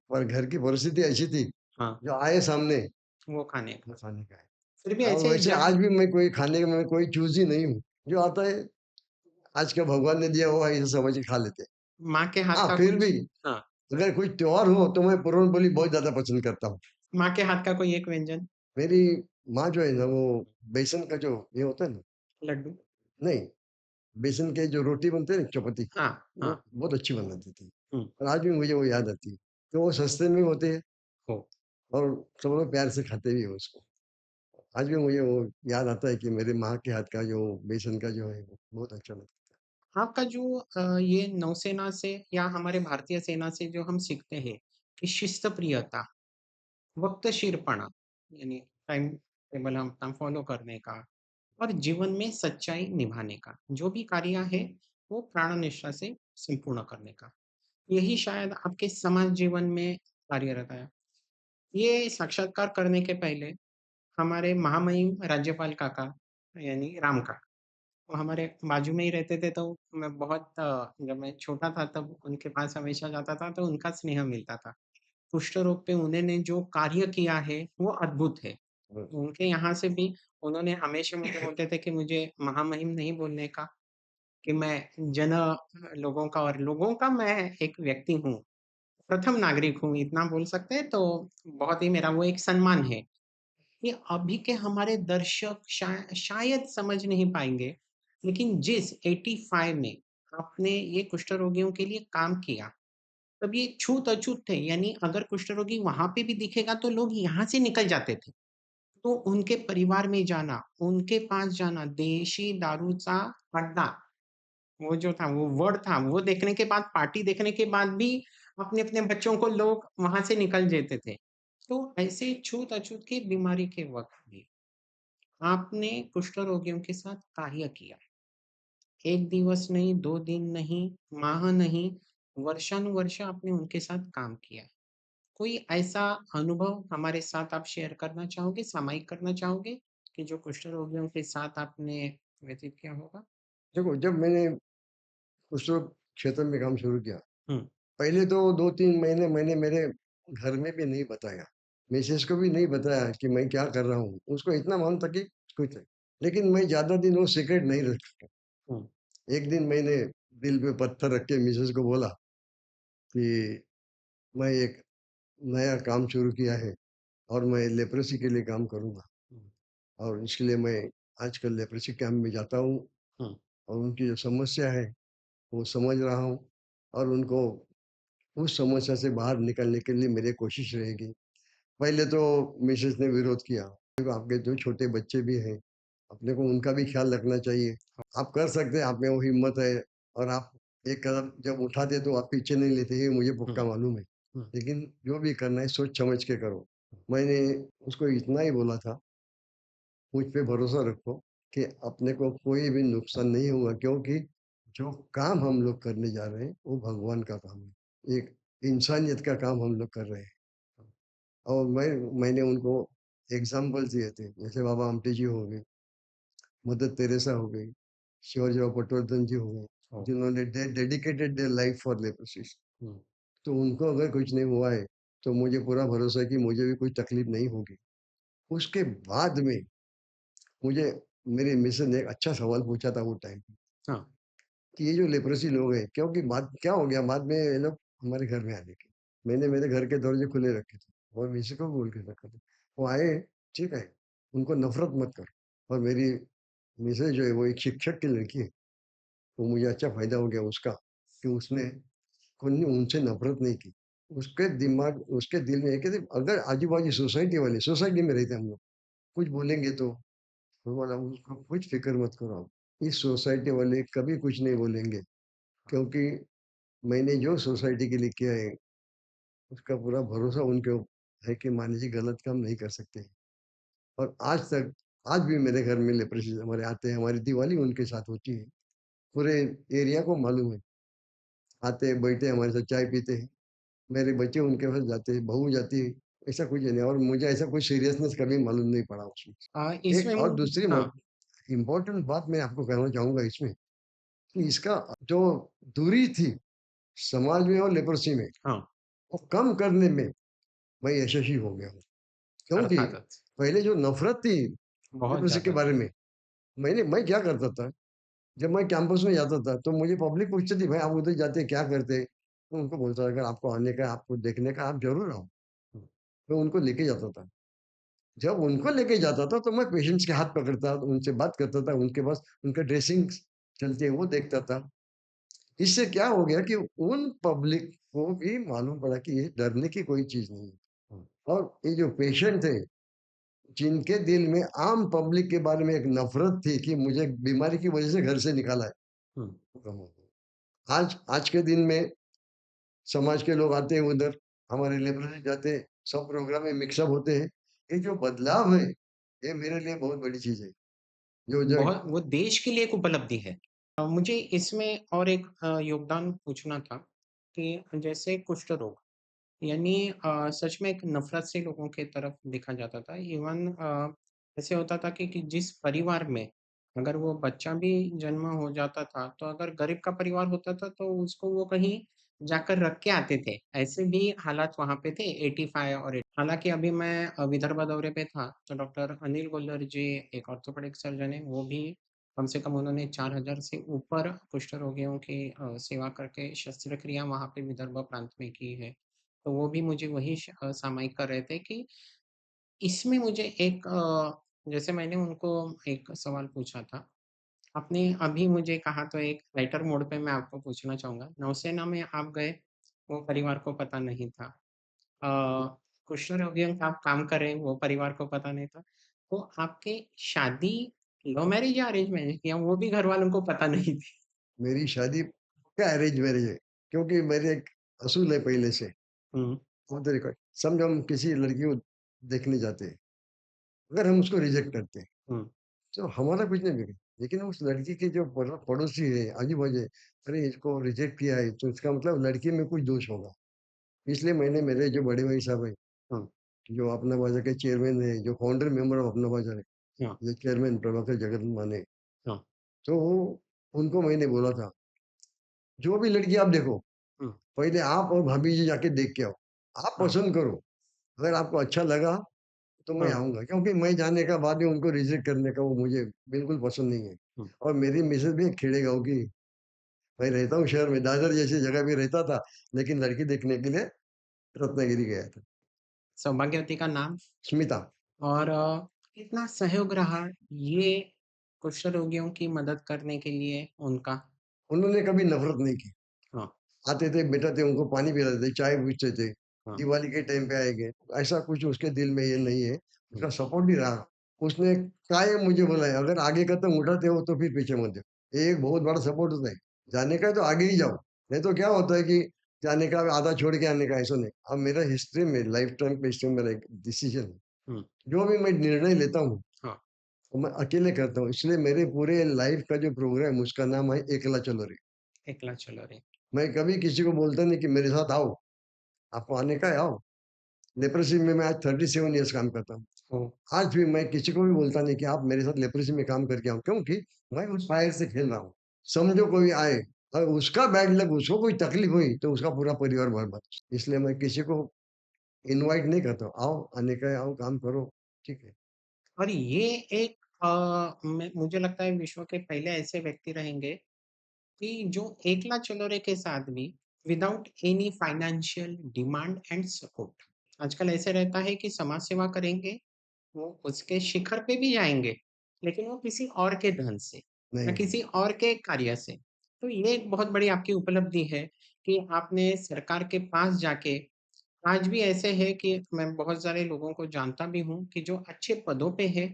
पर घर की परिस्थिति ऐसी थी, हाँ, जो आए सामने वो खाने वो का। खाने का है। फिर भी और ऐसे वैसे जब आज भी मैं कोई खाने में कोई चूज़ी नहीं हूँ। जो आता है, आज का भगवान ने दिया हुआ है, इसे समझ के खा लेते हैं। माँ के हाथ हाँ, का फिर कुछ भी हाँ, अगर कोई त्योहार हो तो मैं पूरन पोली बहुत ज़्यादा पसंद करता हूँ। माँ के हाथ का कोई एक व्यंजन? मेरी माँ जो है ना, वो बेसन का जो ये होता है ना, लड्डू? नहीं, बेसन के जो रोटी बनते हैं ना, चपाती, हाँ, वो हाँ, बहुत अच्छी बनाती थी। हुँ, और आज भी मुझे वो याद आती है। तो वो सस्ते में होते हैं हो। और सब लोग प्यार से खाते भी हैं उसको। आज भी मुझे वो याद आता है कि मेरे माँ के हाथ का जो बेसन का जो है, वो बहुत अच्छा लगता आपका जो ये नौसेना से या हमारे भारतीय सेना से जो हम सीखते हैं कि शिस्त प्रियता, वक्तशीरपणा यानी टाइम टेबल हम अपना फॉलो करने का और जीवन में सच्चाई निभाने का, जो भी कार्य है वो प्राण निष्ठा से संपूर्ण करने का। यही शायद आपके समाज जीवन में कार्यरत है। ये साक्षात्कार करने के पहले हमारे महामहिम राज्यपाल काका यानी राम काका, वो हमारे बाजू में ही रहते थे तो मैं बहुत जब मैं छोटा था तब उनके पास हमेशा जाता था तो उनका स्नेह मिलता था। कुष्ठ रोग पे उन्होंने जो कार्य किया है वो अद्भुत है। है। उनके यहाँ से भी उन्होंने हमेशा मुझे बोलते थे कि मुझे महामहिम नहीं बोलने का, कि मैं लोगों का और लोगों का मैं एक व्यक्ति हूँ, प्रथम नागरिक हूँ, इतना बोल सकते हैं तो बहुत ही मेरा वो एक सम्मान है। ये अभी के हमारे दर्शक शायद समझ नहीं पाएँगे, लेकिन जिस 85 में आपने ये कुष्ठ रोगियों के लिए काम किया, तब ये छूत-अछूत थे, यानी अगर कुष्ठ रोगी वहाँ पे भी दिखेगा तो लोग यहाँ से निकल जाते थे। तो उनके परिवार में जाना, उनके पास जाना, देशी दारूचा अड्डा, वो जो था वो वर्ड था, वो देखने के बाद पार्टी देखने के बाद भी अपने-अपने बच्चों को लोग वहाँ से निकल जाते थे। तो ऐसे छूत-अछूत की बीमारी के वक़्त भी आपने कुष्ठ रोगियों के साथ कार्य किया। 1 दिवस नहीं, 2 दिन नहीं, माह नहीं, वर्षानुवर्ष आपने उनके साथ काम किया है। कोई ऐसा अनुभव हमारे साथ आप शेयर करना चाहोगे, सामायिक करना चाहोगे कि जो कुष्ठ रोगियों के साथ आपने व्यतीत किया होगा? देखो, जब मैंने उस वक़्त क्षेत्र में काम शुरू किया, हुँ, पहले तो 2-3 महीने मैंने मेरे घर में भी नहीं बताया। मिसेज़ को भी नहीं बताया कि मैं क्या कर रहा हूँ। उसको इतना मालूम था कि कुछ नहीं। लेकिन मैं ज़्यादा दिन वो सीक्रेट नहीं रख सका। हुँ, एक दिन मैंने दिल पे पत्थर रख के मिसेज़ को बोला कि मैं एक नया काम शुरू किया है और मैं लेप्रोसी के लिए काम करूँगा, हुँ, और इसके लिए मैं आजकल लेप्रोसी कैंप में जाता हूँ हुँ, और उनकी जो समस्या है, वो समझ रहा हूँ, और उनको उस समस्या से बाहर निकलने के लिए मेरी कोशिश रहेगी। पहले तो मिसेज़ ने विरोध किया। देखो, आपके 2 छोटे बच्चे भी हैं, अपने को उनका भी ख़्याल रखना चाहिए। आप कर सकते हैं, आप में वो हिम्मत है, और आप एक कदम जब उठाते तो आप पीछे नहीं लेते, ये मुझे हुँ, पक्का मालूम है। हुँ, लेकिन जो भी करना है सोच समझ के करो। मैंने उसको इतना ही बोला था, मुझ पे भरोसा रखो कि अपने को कोई भी नुकसान नहीं होगा, क्योंकि जो काम हम लोग करने जा रहे हैं, वो भगवान का काम है। एक इंसानियत का काम हम लोग कर रहे हैं। और मैंने उनको एग्ज़ाम्पल्स ये थे, जैसे बाबा आमटे जी हो गए, मदर तेरेसा हो गई, शिवाजीराव पटवर्धन जी हो गए, ओह! जिन्होंने डेडिकेटेड देयर लाइफ फॉर लेप्रोसिस। हुँ, तो उनको अगर कुछ नहीं हुआ है, तो मुझे पूरा भरोसा है कि मुझे भी कोई तकलीफ नहीं होगी। उसके बाद में मुझे मेरी मिसेज़ ने एक अच्छा सवाल पूछा था वो टाइम पे, हाँ, कि ये जो लेप्रोसी लोग हैं, क्योंकि बाद क्या हो गया बाद में ये लोग हमारे घर में आ गए। मैंने मेरे घर के दरवाजे खुले रखे थे और मिसेज़ को भी बोल के रखा था। वो आए, ठीक है, उनको नफ़रत मत करो और मेरी मिसेज़ जो है वो एक शिक्षक की लड़की है, तो मुझे अच्छा फ़ायदा हो गया उसका, कि उसने कोई उनसे नफ़रत नहीं की। उसके दिल में है कि अगर आजू-बाजू सोसाइटी में रहते हम लोग, कुछ बोलेंगे तो बोला उसको कुछ फ़िक्र मत करो आप। इस सोसाइटी वाले कभी कुछ नहीं बोलेंगे, क्योंकि मैंने जो सोसाइटी के लिए किया है, उसका पूरा भरोसा उनके है कि मान जी गलत काम नहीं कर सकते। और आज भी मेरे घर में लेप्रोसी हमारे आते हैं, हमारी दिवाली उनके साथ होती है। पूरे एरिया को मालूम है। आते हैं, बैठे हमारे साथ चाय पीते हैं। मेरे बच्चे उनके पास जाते हैं, बहू जाती है, ऐसा कुछ नहीं और मुझे ऐसा कोई सीरियसनेस कभी मालूम नहीं पड़ा उसमें। इसमें एक और दूसरी हाँ, मत इम्पोर्टेंट बात मैं आपको कहना चाहूँगा इसमें, कि इसका जो दूरी थी समाज में और लेप्रोसी में, हाँ, वो कम करने में मैं यशस्वी हो गया हूँ। क्योंकि अर्थात पहले जो नफ़रत थी बहुत लेप्रोसी के ज़्यादा बारे थी। में, मैं क्या करता था, जब मैं कैंपस में जाता था, तो मुझे पब्लिक पूछती थी, "भाई आप उधर जाते क्या करते?" तो उनको बोलता था, "अगर आपको आने का, आपको देखने का, आप ज़रूर आओ।" हुँ, मैं उनको लेके जाता था। जब उनको लेके जाता था, तो मैं पेशेंट्स के हाथ पकड़ता, उनसे बात करता था, उनके पास उनका ड्रेसिंग चलती है, वो देखता था। इससे क्या हो गया कि उन पब्लिक को भी मालूम पड़ा कि ये डरने की कोई चीज़ नहीं है। हुँ, और ये जो पेशेंट थे, जिनके दिल में आम पब्लिक के बारे में एक नफ़रत थी कि मुझे बीमारी की वज़ह से घर से निकाला है, हुँ, वो कम हो गई। आज आज के दिन में समाज के लोग आते हैं उधर, हमारे लेबर जाते हैं, सब प्रोग्राम में मिक्सअप होते हैं। ये जो बदलाव है, ये मेरे लिए बहुत बड़ी चीज़ है। जो जो बहुत वो देश के लिए एक उपलब्धि है। मुझे इसमें और एक योगदान पूछना था कि जैसे कुष्ठ रोग यानी सच में एक नफ़रत से लोगों के तरफ देखा जाता था। इवन ऐसे होता था कि जिस परिवार में अगर वो बच्चा भी जन्म हो जाता था, तो अगर गरीब का परिवार होता था, तो उसको वो कहीं जाकर रख के आते थे। ऐसे भी हालात वहाँ पे थे 85 और हालाँकि अभी मैं विदर्भ दौरे पे था, तो डॉक्टर अनिल गोल्लर जी एक ऑर्थोपेडिक सर्जन हैं, वो भी कम से कम उन्होंने 4000 से ऊपर कुष्ठ रोगियों की सेवा करके शस्त्रक्रिया वहाँ पे विदर्भ प्रांत में की है। तो वो भी मुझे वही सामयिक कर रहे थे कि इसमें मुझे एक जैसे मैंने उनको एक सवाल पूछा था। आपने अभी मुझे कहा तो एक राइटर मोड पे मैं आपको पूछना चाहूँगा। नौसेना में आप गए, वो परिवार को पता नहीं था। कुष्ठ रोगियों का आप काम कर रहे हैं, वो परिवार को पता नहीं था। तो आपकी शादी लव मैरिज या अरेंज मैरेज या वो भी घरवालों को पता नहीं थी? मेरी शादी क्या अरेंज मैरेज है, क्योंकि मेरे एक असूल है पहले से। हुँ, ऑफ द रिकॉर्ड समझो हम किसी लड़की को देखने जाते हैं, अगर हम उसको रिजेक्ट करते हैं, हुँ, तो हमारा कुछ नहीं बिगड़ा। लेकिन उस लड़की के जो पड़ोसी है, आजू-बाजू है, अरे इसको रिजेक्ट किया है, तो इसका मतलब लड़की में कुछ दोष होगा। इसलिए मैंने मेरे जो बड़े भाई साहब हैं, हुँ, जो अपना बाज़ार के चेयरमैन है, जो फाउंडर मेंबर ऑफ अपना बाज़ार है, हाँ, ये चेयरमैन प्रभाकर जगत माने, हाँ, तो उनको मैंने बोला था, "जो भी लड़की आप देखो, हुँ, पहले आप और भाभी जी जाके देख के आओ। आप हाँ, पसंद करो, अगर आपको अच्छा लगा तो मैं हाँ, आऊँगा।" क्योंकि मैं जाने का बाद में उनको रिजेक्ट करने का वो मुझे बिल्कुल पसंद नहीं है। हुँ। और मेरी मिसेज़ भी एक खेड़े गाँव की, मैं रहता हूँ शहर में, दादर जैसी जगह पे रहता था, लेकिन लड़की देखने के लिए रत्नागिरी गया था। सौभाग्यवती का नाम स्मिता, और कितना सहयोग रहा ये कुष्ठ रोगियों की मदद करने के लिए उनका? उन्होंने कभी नफ़रत नहीं की। हाँ, आते थे, बिठाते उनको पानी पिलाते थे, चाय पूछते थे, हाँ, दिवाली के टाइम पे आएँगे, ऐसा कुछ उसके दिल में ये नहीं है, हुँ, उसका सपोर्ट भी रहा। उसने कायम मुझे बोला है, "अगर आगे कदम उठाते हो तो फिर पीछे मत जाओ।" ये एक बहुत बड़ा सपोर्ट होता है। जाने का है तो आगे ही जाओ, नहीं तो क्या होता है कि जाने का आधा छोड़ के आने का, ऐसा नहीं। अब मेरा हिस्ट्री में लाइफ टाइम पे हिस्ट्री में मेरा एक डिसीजन है, हुँ, जो भी मैं निर्णय लेता हूँ, हाँ, वो मैं अकेले करता हूँ। इसलिए मेरे पूरे लाइफ का जो प्रोग्राम उसका नाम है एकला चलो रे। एकला चलो रे। मैं कभी किसी को बोलता नहीं कि मेरे साथ आओ, आपको आने का है आओ। लेप्रोसी में मैं आज 37 ईयर्स काम करता हूँ। ओह! आज भी मैं किसी को भी बोलता नहीं कि आप मेरे साथ लेप्रोसी में काम करके आओ, क्योंकि मैं उस फायर से खेल रहा हूँ। समझो कोई आए और उसका बैड लक, उसको कोई तकलीफ हुई तो उसका पूरा परिवार बर्बाद। इसलिए मैं किसी को इनवाइट नहीं करता हूँ, आओ, आने का है, आओ काम करो, ठीक है। और ये एक मुझे लगता है विश्व के पहले ऐसे व्यक्ति रहेंगे कि जो एकला चलोरे के साथ भी without any financial demand and support, आजकल ऐसे रहता है कि समाज सेवा करेंगे, वो उसके शिखर पे भी जाएँगे, लेकिन वो किसी और के धन से या नहीं, किसी और के कार्य से। तो ये एक बहुत बड़ी आपकी उपलब्धि है कि आपने सरकार के पास जाके आज भी ऐसे है कि मैं बहुत सारे लोगों को जानता भी हूँ कि जो अच्छे पदों पे है,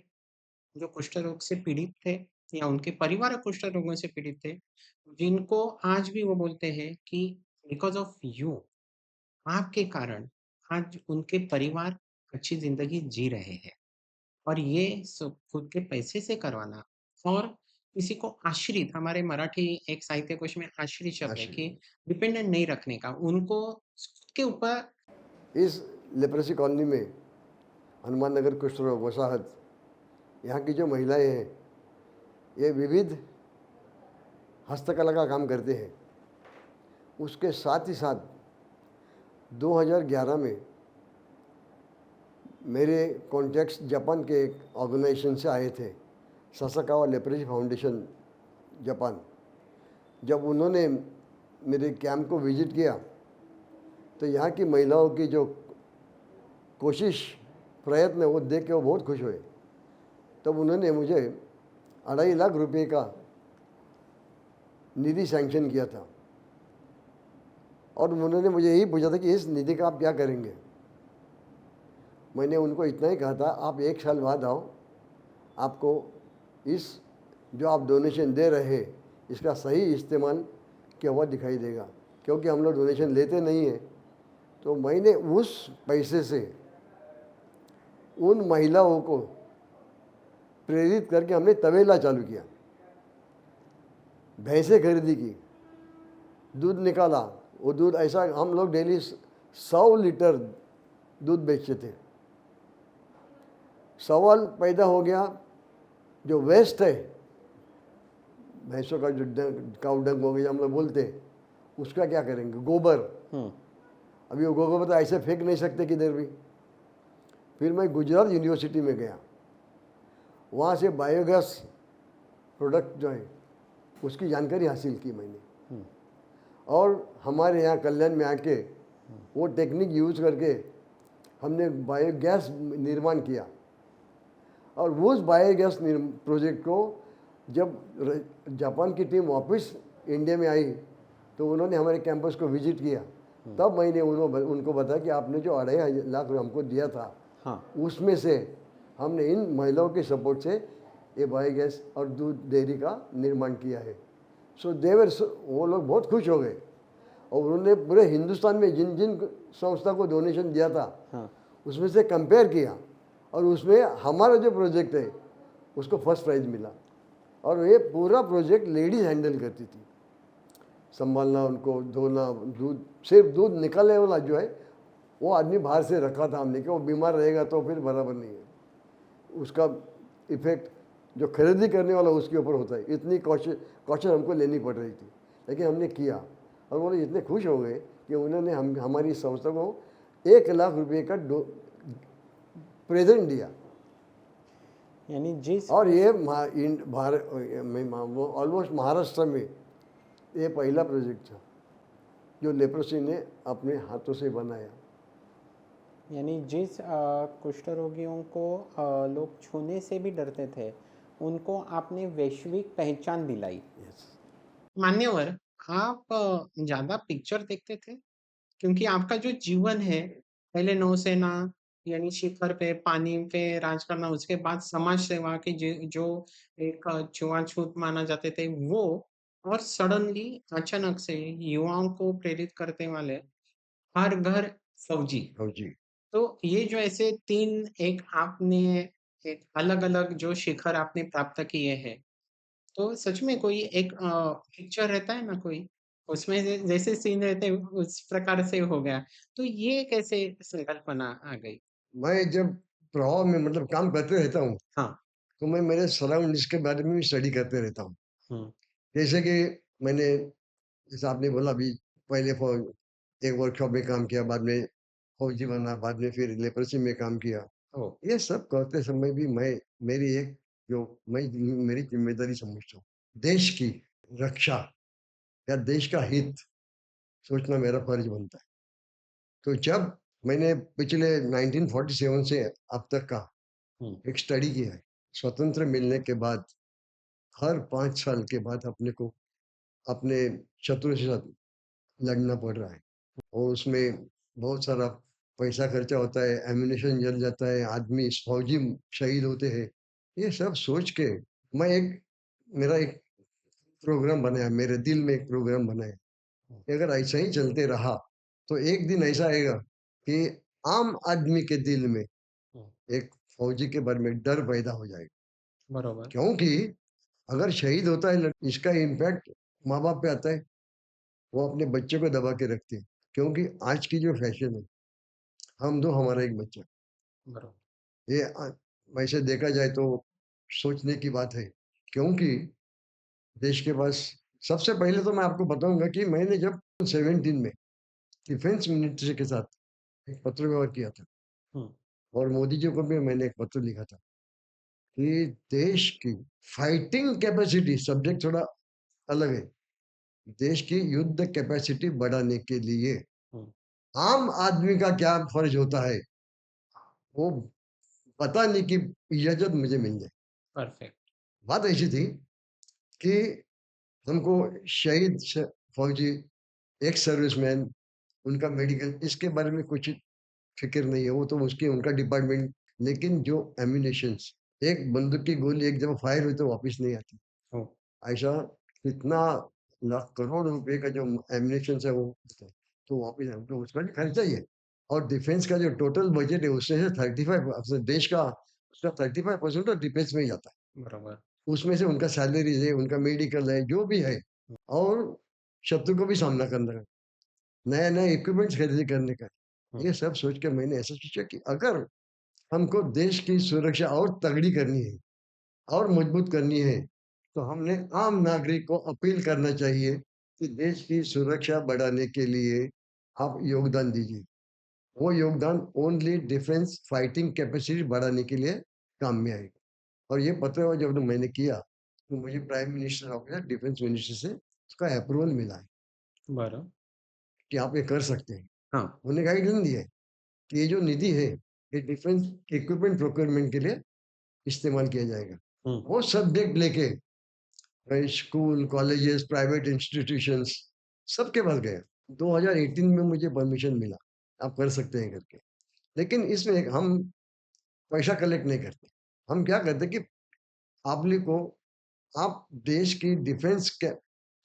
जो कुष्ठ रोग से पीड़ित थे या उनके परिवार कुष्ठ रोगों से पीड़ित थे, जिनको आज भी वो बोलते हैं कि बिकॉज़ ऑफ यू, आपके कारण आज उनके परिवार अच्छी ज़िंदगी जी रहे हैं। और ये सब खुद के पैसे से करवाना और किसी को आश्रित, हमारे मराठी एक साहित्य कोश में आश्रित शब्द है कि आशीर्वाद। डिपेंडेंट नहीं रखने का, उनको खुद के ऊपर। इस लेप्रोसी कॉलोनी में हनुमान नगर कुष्ठ रोग वसाहत, यहाँ की जो महिलाएं हैं, ये विविध हस्तकला का काम करते हैं। उसके साथ ही साथ 2011 में मेरे कॉन्टैक्ट्स जापान के एक ऑर्गेनाइजेशन से आए थे, ससाकावा लेप्रोसी फाउंडेशन जापान। जब उन्होंने मेरे कैंप को विजिट किया तो यहाँ की महिलाओं की जो कोशिश, प्रयत्न, वो देख के वो बहुत खुश हुए। तब उन्होंने मुझे 2.5 लाख रुपए का निधि सैंक्शन किया था और उन्होंने मुझे यही पूछा था कि इस निधि का आप क्या करेंगे। मैंने उनको इतना ही कहा था, आप 1 साल बाद आओ, आपको इस जो आप डोनेशन दे रहे हैं इसका सही इस्तेमाल किया हुआ दिखाई देगा, क्योंकि हम लोग डोनेशन लेते नहीं हैं। तो मैंने उस पैसे से उन महिलाओं को प्रेरित करके हमने तबेला चालू किया, भैंसें खरीदी की, दूध निकाला। वो दूध ऐसा हम लोग डेली 100 लीटर दूध बेचते थे। सवाल पैदा हो गया, जो वेस्ट है, भैंसों का जो काउ डंग हो गया हम लोग बोलते हैं, उसका क्या करेंगे, गोबर। हुँ, अभी वो गोबर तो ऐसे फेंक नहीं सकते किधर भी। फिर मैं गुजरात यूनिवर्सिटी में गया, वहाँ से बायोगैस प्रोडक्ट जो है उसकी जानकारी हासिल की मैंने, हुँ, और हमारे यहाँ कल्याण में आके वो टेक्निक यूज़ करके हमने बायोगैस निर्माण किया। और उस बायोगैस प्रोजेक्ट को जब जापान की टीम वापस इंडिया में आई तो उन्होंने हमारे कैंपस को विजिट किया। तब मैंने उनको बताया कि आपने जो 2.5 लाख हमको दिया था, हाँ, उसमें से हमने इन महिलाओं के सपोर्ट से ये बायोगैस और दूध डेयरी का निर्माण किया है। सो देवर, वो लोग बहुत खुश हो गए और उन्होंने पूरे हिंदुस्तान में जिन जिन संस्था को डोनेशन दिया था हाँ। उसमें से कंपेयर किया और उसमें हमारा जो प्रोजेक्ट है उसको फर्स्ट प्राइज मिला। और ये पूरा प्रोजेक्ट लेडीज हैंडल करती थी, संभालना, उनको धोना, दूध, सिर्फ दूध निकालने वाला जो है वो आदमी बाहर से रखा था हमने कि वो बीमार रहेगा तो फिर बराबर नहीं है, उसका इफेक्ट जो खरीदी करने वाला उसके ऊपर होता है। इतनी कॉशन हमको लेनी पड़ रही थी, लेकिन हमने किया और वो लोग इतने खुश हो गए कि उन्होंने हमारी संस्था को 1 लाख रुपए का प्रेजेंट दिया। यानी जिस और ये भारत में वो ऑलमोस्ट महाराष्ट्र में ये पहला प्रोजेक्ट था जो लेप्रोसी ने अपने हाथों से बनाया। यानी जिस कुष्ठ रोगियों को लोग छूने से भी डरते थे, उनको आपने वैश्विक पहचान दिलाई। यस। मान्यवर, आप ज़्यादा पिक्चर देखते थे? क्योंकि आपका जो जीवन है, पहले नौसेना यानी शिखर पे, पानी पे राज करना, उसके बाद समाज सेवा की जो एक छुआ-छूत माना जाते थे वो, और सडनली अचानक से युवाओं को प्रेरित करने वाले हर घर फौजी। हाँ जी। तो ये जो ऐसे 3 एक आपने एक अलग-अलग जो शिखर आपने प्राप्त किए हैं, तो सच में कोई एक पिक्चर रहता है ना कोई, उसमें जैसे सीन रहते हैं उस प्रकार से हो गया। तो ये कैसे संकल्पना आ गई? मैं जब प्रभाव में मतलब काम करते रहता हूँ, हाँ। तो मैं मेरे सराउंडिंग्स के बारे में भी स्टडी करते रहता हूँ। हुँ, जैसे कि मैंने जैसे आपने बोला अभी पहले एक वर्कशॉप में काम किया, बाद में फौजी बना, बाद में फिर लेप्रोसी में काम किया। ओह! ये सब करते समय भी मैं मेरी एक जो मैं मेरी ज़िम्मेदारी समझता हूँ, देश की रक्षा या देश का हित सोचना मेरा फर्ज़ बनता है। तो जब मैंने पिछले 1947 से अब तक का हुँ, एक स्टडी किया है, स्वतंत्र मिलने के बाद हर 5 साल के बाद अपने को अपने शत्रु के साथ लड़ना पड़ रहा है और उसमें बहुत सारा पैसा खर्चा होता है, एम्यूनेशन जल जाता है, आदमी फौजी शहीद होते हैं। ये सब सोच के मैं एक मेरा एक प्रोग्राम बनाया, मेरे दिल में एक प्रोग्राम बनाया हुँ, कि अगर ऐसा ही चलते रहा, तो एक दिन ऐसा आएगा कि आम आदमी के दिल में हुँ, एक फौजी के बारे में डर पैदा हो जाएगा। बरोबर, क्योंकि अगर शहीद होता है इसका इम्पैक्ट माँ-बाप पे आता है, वो अपने बच्चे को दबा के रखते हैं। क्योंकि आज की जो फैशन है, हम दो हमारा एक बच्चा। बरोबर। ये वैसे देखा जाए तो सोचने की बात है। क्योंकि देश के पास सबसे पहले तो मैं आपको बताऊँगा कि मैंने जब 17 में डिफेंस मिनिस्ट्री के साथ एक पत्र व्यवहार किया था हुँ, और मोदी जी को भी मैंने एक पत्र लिखा था कि देश की फाइटिंग कैपेसिटी सब्जेक्ट थोड़ा अलग है। देश की युद्ध कैपेसिटी बढ़ाने के लिए हुँ, आम आदमी का क्या फर्ज होता है, वो बताने की इजाज़त मुझे मिल जाए। परफेक्ट। बात ऐसी थी कि हमको शहीद फौजी, एक्स सर्विसमैन, उनका मेडिकल इसके बारे में कुछ फ़िक्र नहीं है, वो तो उसकी उनका डिपार्टमेंट। लेकिन जो एम्यूनेशंस, एक बंदूक की गोली एक दफ़ा फायर हुई तो वापस नहीं आती। ओह! ऐसा कितना लाख करोड़ रुपए का जो एम्यूनेशंस है वो तो वापस तो उसका भी खर्चा ही है। और डिफेंस का जो टोटल बजट है उसमें से 35% देश का उसका 35% तो डिफेंस में ही जाता है। बरोबर। उसमें से उनका सैलरीज़ है, उनका मेडिकल है, जो भी है हुँ, और शत्रु को भी सामना करना है। नए-नए इक्विपमेंट्स खरीदी करने का। हुँ, ये सब सोच के मैंने ऐसा सोचा कि अगर हमको देश की सुरक्षा और तगड़ी करनी है और मजबूत करनी है, तो हमने आम नागरिक को अपील करना चाहिए कि देश की सुरक्षा बढ़ाने के लिए आप योगदान दीजिए। वो योगदान ओनली डिफेंस फाइटिंग कैपेसिटी बढ़ाने के लिए काम में आएगा। और ये पत्र जब मैंने किया, तो मुझे prime minister of India defence minister से उसका अप्रूवल मिला है बरं। कि आप ये कर सकते हैं। हां, उन्होंने गाइडलाइन दी है कि ये जो निधि है, ये डिफेंस इक्विपमेंट प्रोक्योरमेंट के लिए इस्तेमाल किया जाएगा। हुँ, वो सब्जेक्ट लेके मैं स्कूल, कॉलेजेस, प्राइवेट इंस्टीट्यूशंस सबके पास गया। 2018 में मुझे परमिशन मिला, आप कर सकते हैं करके। लेकिन इसमें हम पैसा कलेक्ट नहीं करते। हम क्या करते हैं कि पब्लिक को आप देश की डिफेंस के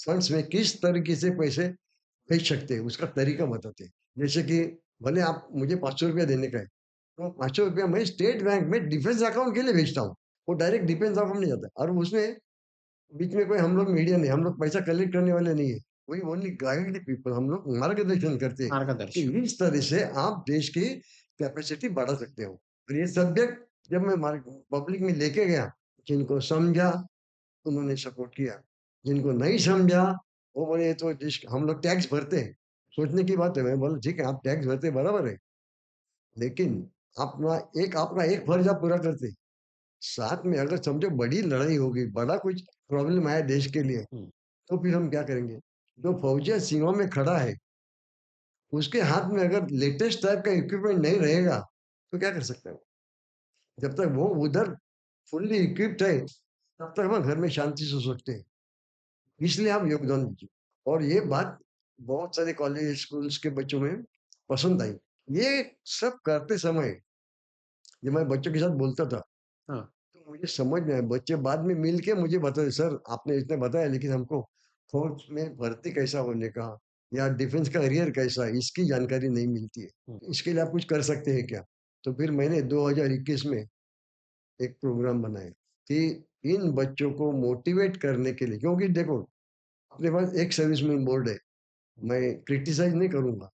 फंड्स में किस तरीके से पैसे भेज सकते हैं, उसका तरीका बताते हैं। जैसे कि भले आप मुझे ₹500 देने का है, तो ₹500 मैं स्टेट बैंक में डिफेंस अकाउंट के लिए भेजता हूँ। वो डायरेक्ट डिफेंस अकाउंट नहीं जाता और उसमें बीच में कोई हम लोग मीडिया नहीं, हम लोग पैसा कलेक्ट करने वाले नहीं है। We only guide the people, हम लोग मार्गदर्शन करते हैं कि मार्गदर्शन। इस तरह से आप देश की कैपेसिटी बढ़ा सकते हो। और ये सब्जेक्ट जब मैं पब्लिक में लेके गया, जिनको समझा उन्होंने सपोर्ट किया, जिनको नहीं समझा वो बोले ये तो जिस हम लोग टैक्स भरते हैं, सोचने की बात है। मैं बोला ठीक है आप टैक्स भरते हैं बराबर है, लेकिन आपका एक फर्ज आप पूरा करते हैं। साथ में अगर समझो बड़ी लड़ाई होगी, बड़ा कुछ प्रॉब्लम आया देश के लिए, हुँ, तो फिर हम क्या करेंगे? जो फौजिया सीमा में खड़ा है, उसके हाथ में अगर लेटेस्ट टाइप का इक्विपमेंट नहीं रहेगा, तो क्या कर सकता है वो? जब तक वो उधर फुल्ली इक्विप्ड है, तब तक हम घर में शांति से सो सकते हैं। इसलिए आप योगदान दीजिए। और ये बात बहुत सारे कॉलेज, स्कूल्स के बच्चों में पसंद आई। ये सब करते समय जब मैं बच्चों के साथ बोलता था, हाँ, तो मुझे समझ में आया, बच्चे बाद में मिल के मुझे बताए, "सर, आपने इतना बताया लेकिन हमको फ़ौज में भर्ती कैसा होने का या डिफेंस का करियर कैसा है, इसकी जानकारी नहीं मिलती है। हुँ, इसके लिए आप कुछ कर सकते हैं क्या?" तो फिर मैंने 2021 में एक प्रोग्राम बनाया कि इन बच्चों को मोटिवेट करने के लिए, क्योंकि देखो, अपने पास एक सर्विसमैन बोर्ड है। मैं क्रिटिसाइज़ नहीं करूँगा।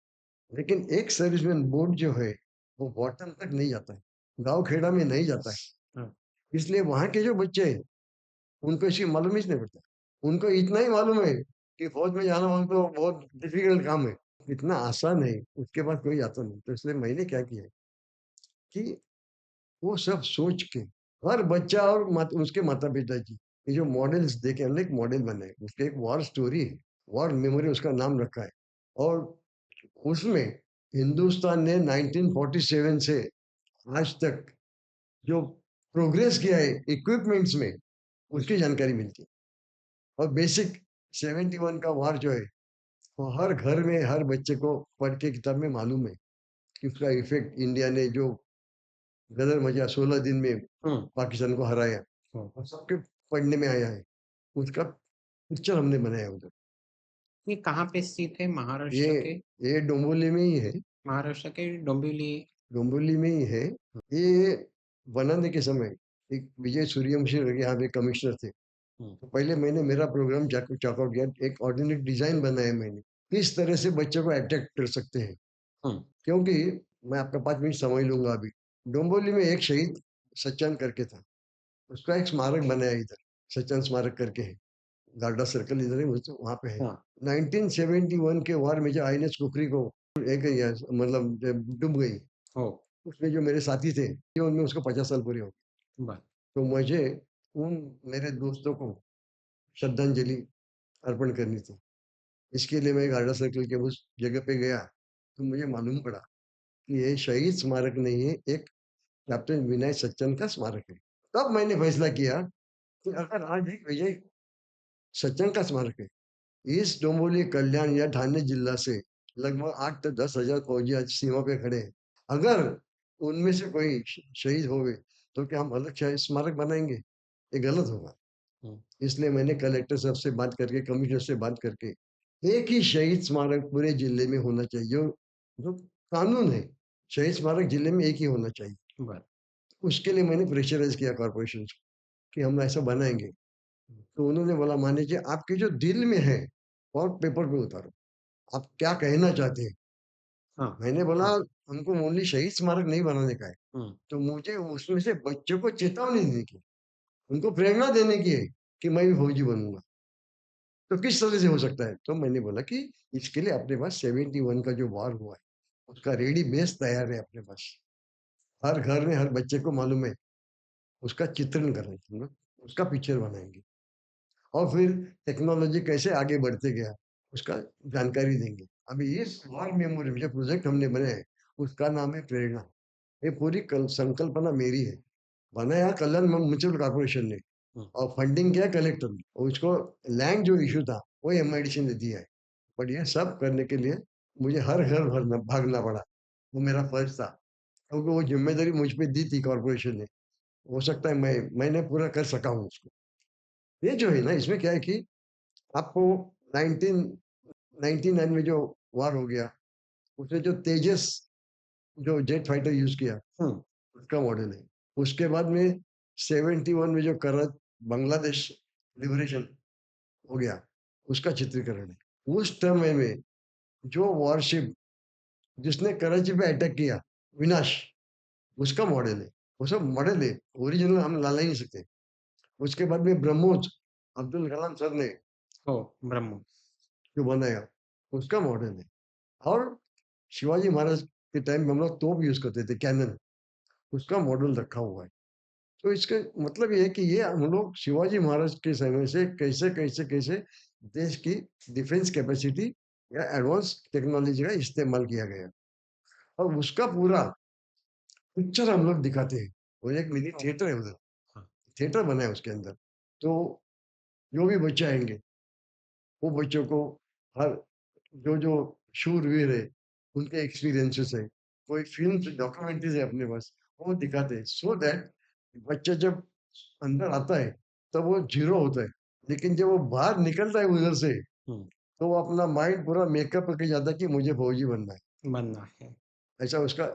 लेकिन एक सर्विसमैन बोर्ड जो है, वो बॉटम तक नहीं जाता है, गाँव-खेड़ा में नहीं जाता है। हाँ, इसलिए वहाँ के जो बच्चे हैं, उनको इसकी मालूम ही नहीं पड़ता। उनको इतना ही मालूम है कि फौज में जाना उनको बहुत डिफ़िकल्ट काम है, इतना आसान है, उसके बाद कोई आता नहीं। तो इसलिए मैंने क्या किया कि वो सब सोच के हर बच्चा और उसके माता-पिता जी, ये जो मॉडल्स देखे हमने एक मॉडल बनाए, उसकी एक वॉर स्टोरी है, वॉर मेमोरी उसका नाम रखा है और उसमें हिंदुस्तान ने 1947 से आज तक जो प्रोग्रेस किया है इक्विपमेंट्स में, उसकी जानकारी मिलती है और बेसिक 71 का वॉर जो है, वो हर घर में हर बच्चे को पढ़ के किताब में मालूम है कि उसका इफ़ेक्ट इंडिया ने जो गदर मचा 16 दिन में हुँ, पाकिस्तान को हराया हुँ। और सबके पढ़ने में आया है। उसका पिक्चर हमने बनाया उधर। ये कहाँ पे स्थित है? ये ये डोंबिवली में ही है, महाराष्ट्र के डोंबिवली। डोंबिवली में ही है। हुँ, ये बनाने के समय एक विजय सूर्यवंशी यहाँ पे कमिश्नर थे। हुँ, तो पहले मैंने मेरा प्रोग्राम चॉकआउट किया, एक ऑर्डिनेट डिज़ाइन बनाया मैंने। किस तरह से बच्चों को अट्रैक्ट कर सकते हैं। हुँ, क्योंकि मैं आपका 5 मिनट समय लूँगा अभी। डोंबिवली में एक शहीद सच्चन करके था। उसका एक स्मारक बनाया इधर, सच्चन स्मारक करके है। गार्डा सर्कल इधर है वहाँ पे है। हाँ, 1971 के वॉर में जो आईएनएस खुखरी को एक या मतलब जब डूब गई, हो, उसमें जो मेरे साथी थे, ये उनमें उसको 50 साल पूरे हो गए। बरं. तो मुझे उन मेरे दोस्तों को श्रद्धांजलि अर्पण करनी थी। इसके लिए मैं गार्डा सर्कल के उस जगह पे गया, तो मुझे मालूम पड़ा कि ये शहीद स्मारक नहीं है, एक कैप्टन विनय सच्चन का स्मारक है। तब मैंने फैसला किया कि अगर आज एक विजय सच्चन का स्मारक है, इस डोंबिवली, कल्याण या ठाणे जिला से लगभग 8 से 10,000 फौजी आज सीमा पे खड़े हैं। अगर उनमें से कोई शहीद हो गए, तो क्या हम अलग शहीद स्मारक बनाएँगे? ये गलत होगा। हं, इसलिए मैंने कलेक्टर साहब से बात करके, कमिश्नर से बात करके, एक ही शहीद स्मारक पूरे जिले में होना चाहिए। जो कानून है, शहीद स्मारक जिले में एक ही होना चाहिए। बरं. उसके लिए मैंने प्रेशराइज़ किया कॉर्पोरेशन को कि हम ऐसा बनाएँगे। तो उन्होंने बोला मानिए जी आपके जो दिल में है और पेपर पे उतारो। आप क्या कहना चाहते हैं? हां, मैंने बोला हमको ओनली शहीद स्मारक नहीं बनाने का है। हं, तो मुझे उसमें से बच्चों को चेतावनी देने की, उनको प्रेरणा देने की है कि मैं भी फौजी बनूँगा। तो किस तरह से हो सकता है? तो मैंने बोला कि इसके लिए अपने पास 71 का जो वॉर हुआ है, उसका रेडी बेस तैयार है अपने पास। हर घर में हर बच्चे को मालूम है, उसका चित्रण कर रहे हैं हम लोग, उसका पिक्चर बनाएँगे। और फिर टेक्नोलॉजी कैसे आगे बढ़ते गया, उसका जानकारी देंगे। अभी इस वॉर मेमोरियम जो प्रोजेक्ट हमने बनाया है, उसका नाम है प्रेरणा। ये पूरी संकल्पना मेरी है। बनाया कल्याण म्युनिसिपल कॉर्पोरेशन ने हं. और फंडिंग किया कलेक्टर ने और उसको लैंड जो इश्यू था, वो एमआईडीसी ने दिया है। बट ये सब करने के लिए मुझे हर घर भरना भागना पड़ा। वो मेरा फर्ज था, क्योंकि वो ज़िम्मेदारी मुझ पे दी थी कॉर्पोरेशन ने। हो सकता है मैंने पूरा कर सका हूँ उसको। ये जो है ना, इसमें क्या है कि आपको 1999 में जो वॉर हो गया, उसने जो तेजस जो जेट फाइटर यूज़ किया, हं, उसका मॉडल है। उसके बाद में 71 में जो करत बांग्लादेश लिबरेशन हो गया, उसका चित्रीकरण है। उस समय में जो वॉरशिप जिसने कराची पे अटैक किया, विनाश, उसका मॉडल है। वो सब मॉडल है, ओरिजिनल हम ला ही नहीं सकते। उसके बाद में ब्रह्मोस, अब्दुल कलाम सर ने हो, ब्रह्मोस. जो बनाया, उसका मॉडल है। और शिवाजी महाराज के टाइम में हम लोग तोप यूज़ करते थे, कैनन, उसका मॉडल रखा हुआ है। तो इसका मतलब ये है कि ये हम लोग शिवाजी महाराज के समय से कैसे देश की डिफेंस कैपेसिटी या एडवांस टेक्नोलॉजी का इस्तेमाल किया गया और उसका पूरा पिक्चर हम लोग दिखाते हैं। और एक मिनी थिएटर है उधर, हां, थिएटर बना है उसके अंदर। तो जो भी बच्चे आएँगे, वो बच्चों को हर जो शूरवीर है, उनके एक्सपीरियंसेस है, कोई फ़िल्म्स डॉक्यूमेंट्रीज़ है अपने पास, वो दिखाते हैं सो दैट बच्चा जब अंदर आता है, तब वो ज़ीरो होता है। लेकिन जब वो बाहर निकलता है उधर से, हं. तो वो अपना माइंड पूरा मेकअप करके जाता है कि मुझे फौजी बनना है। बनना है. ऐसा उसका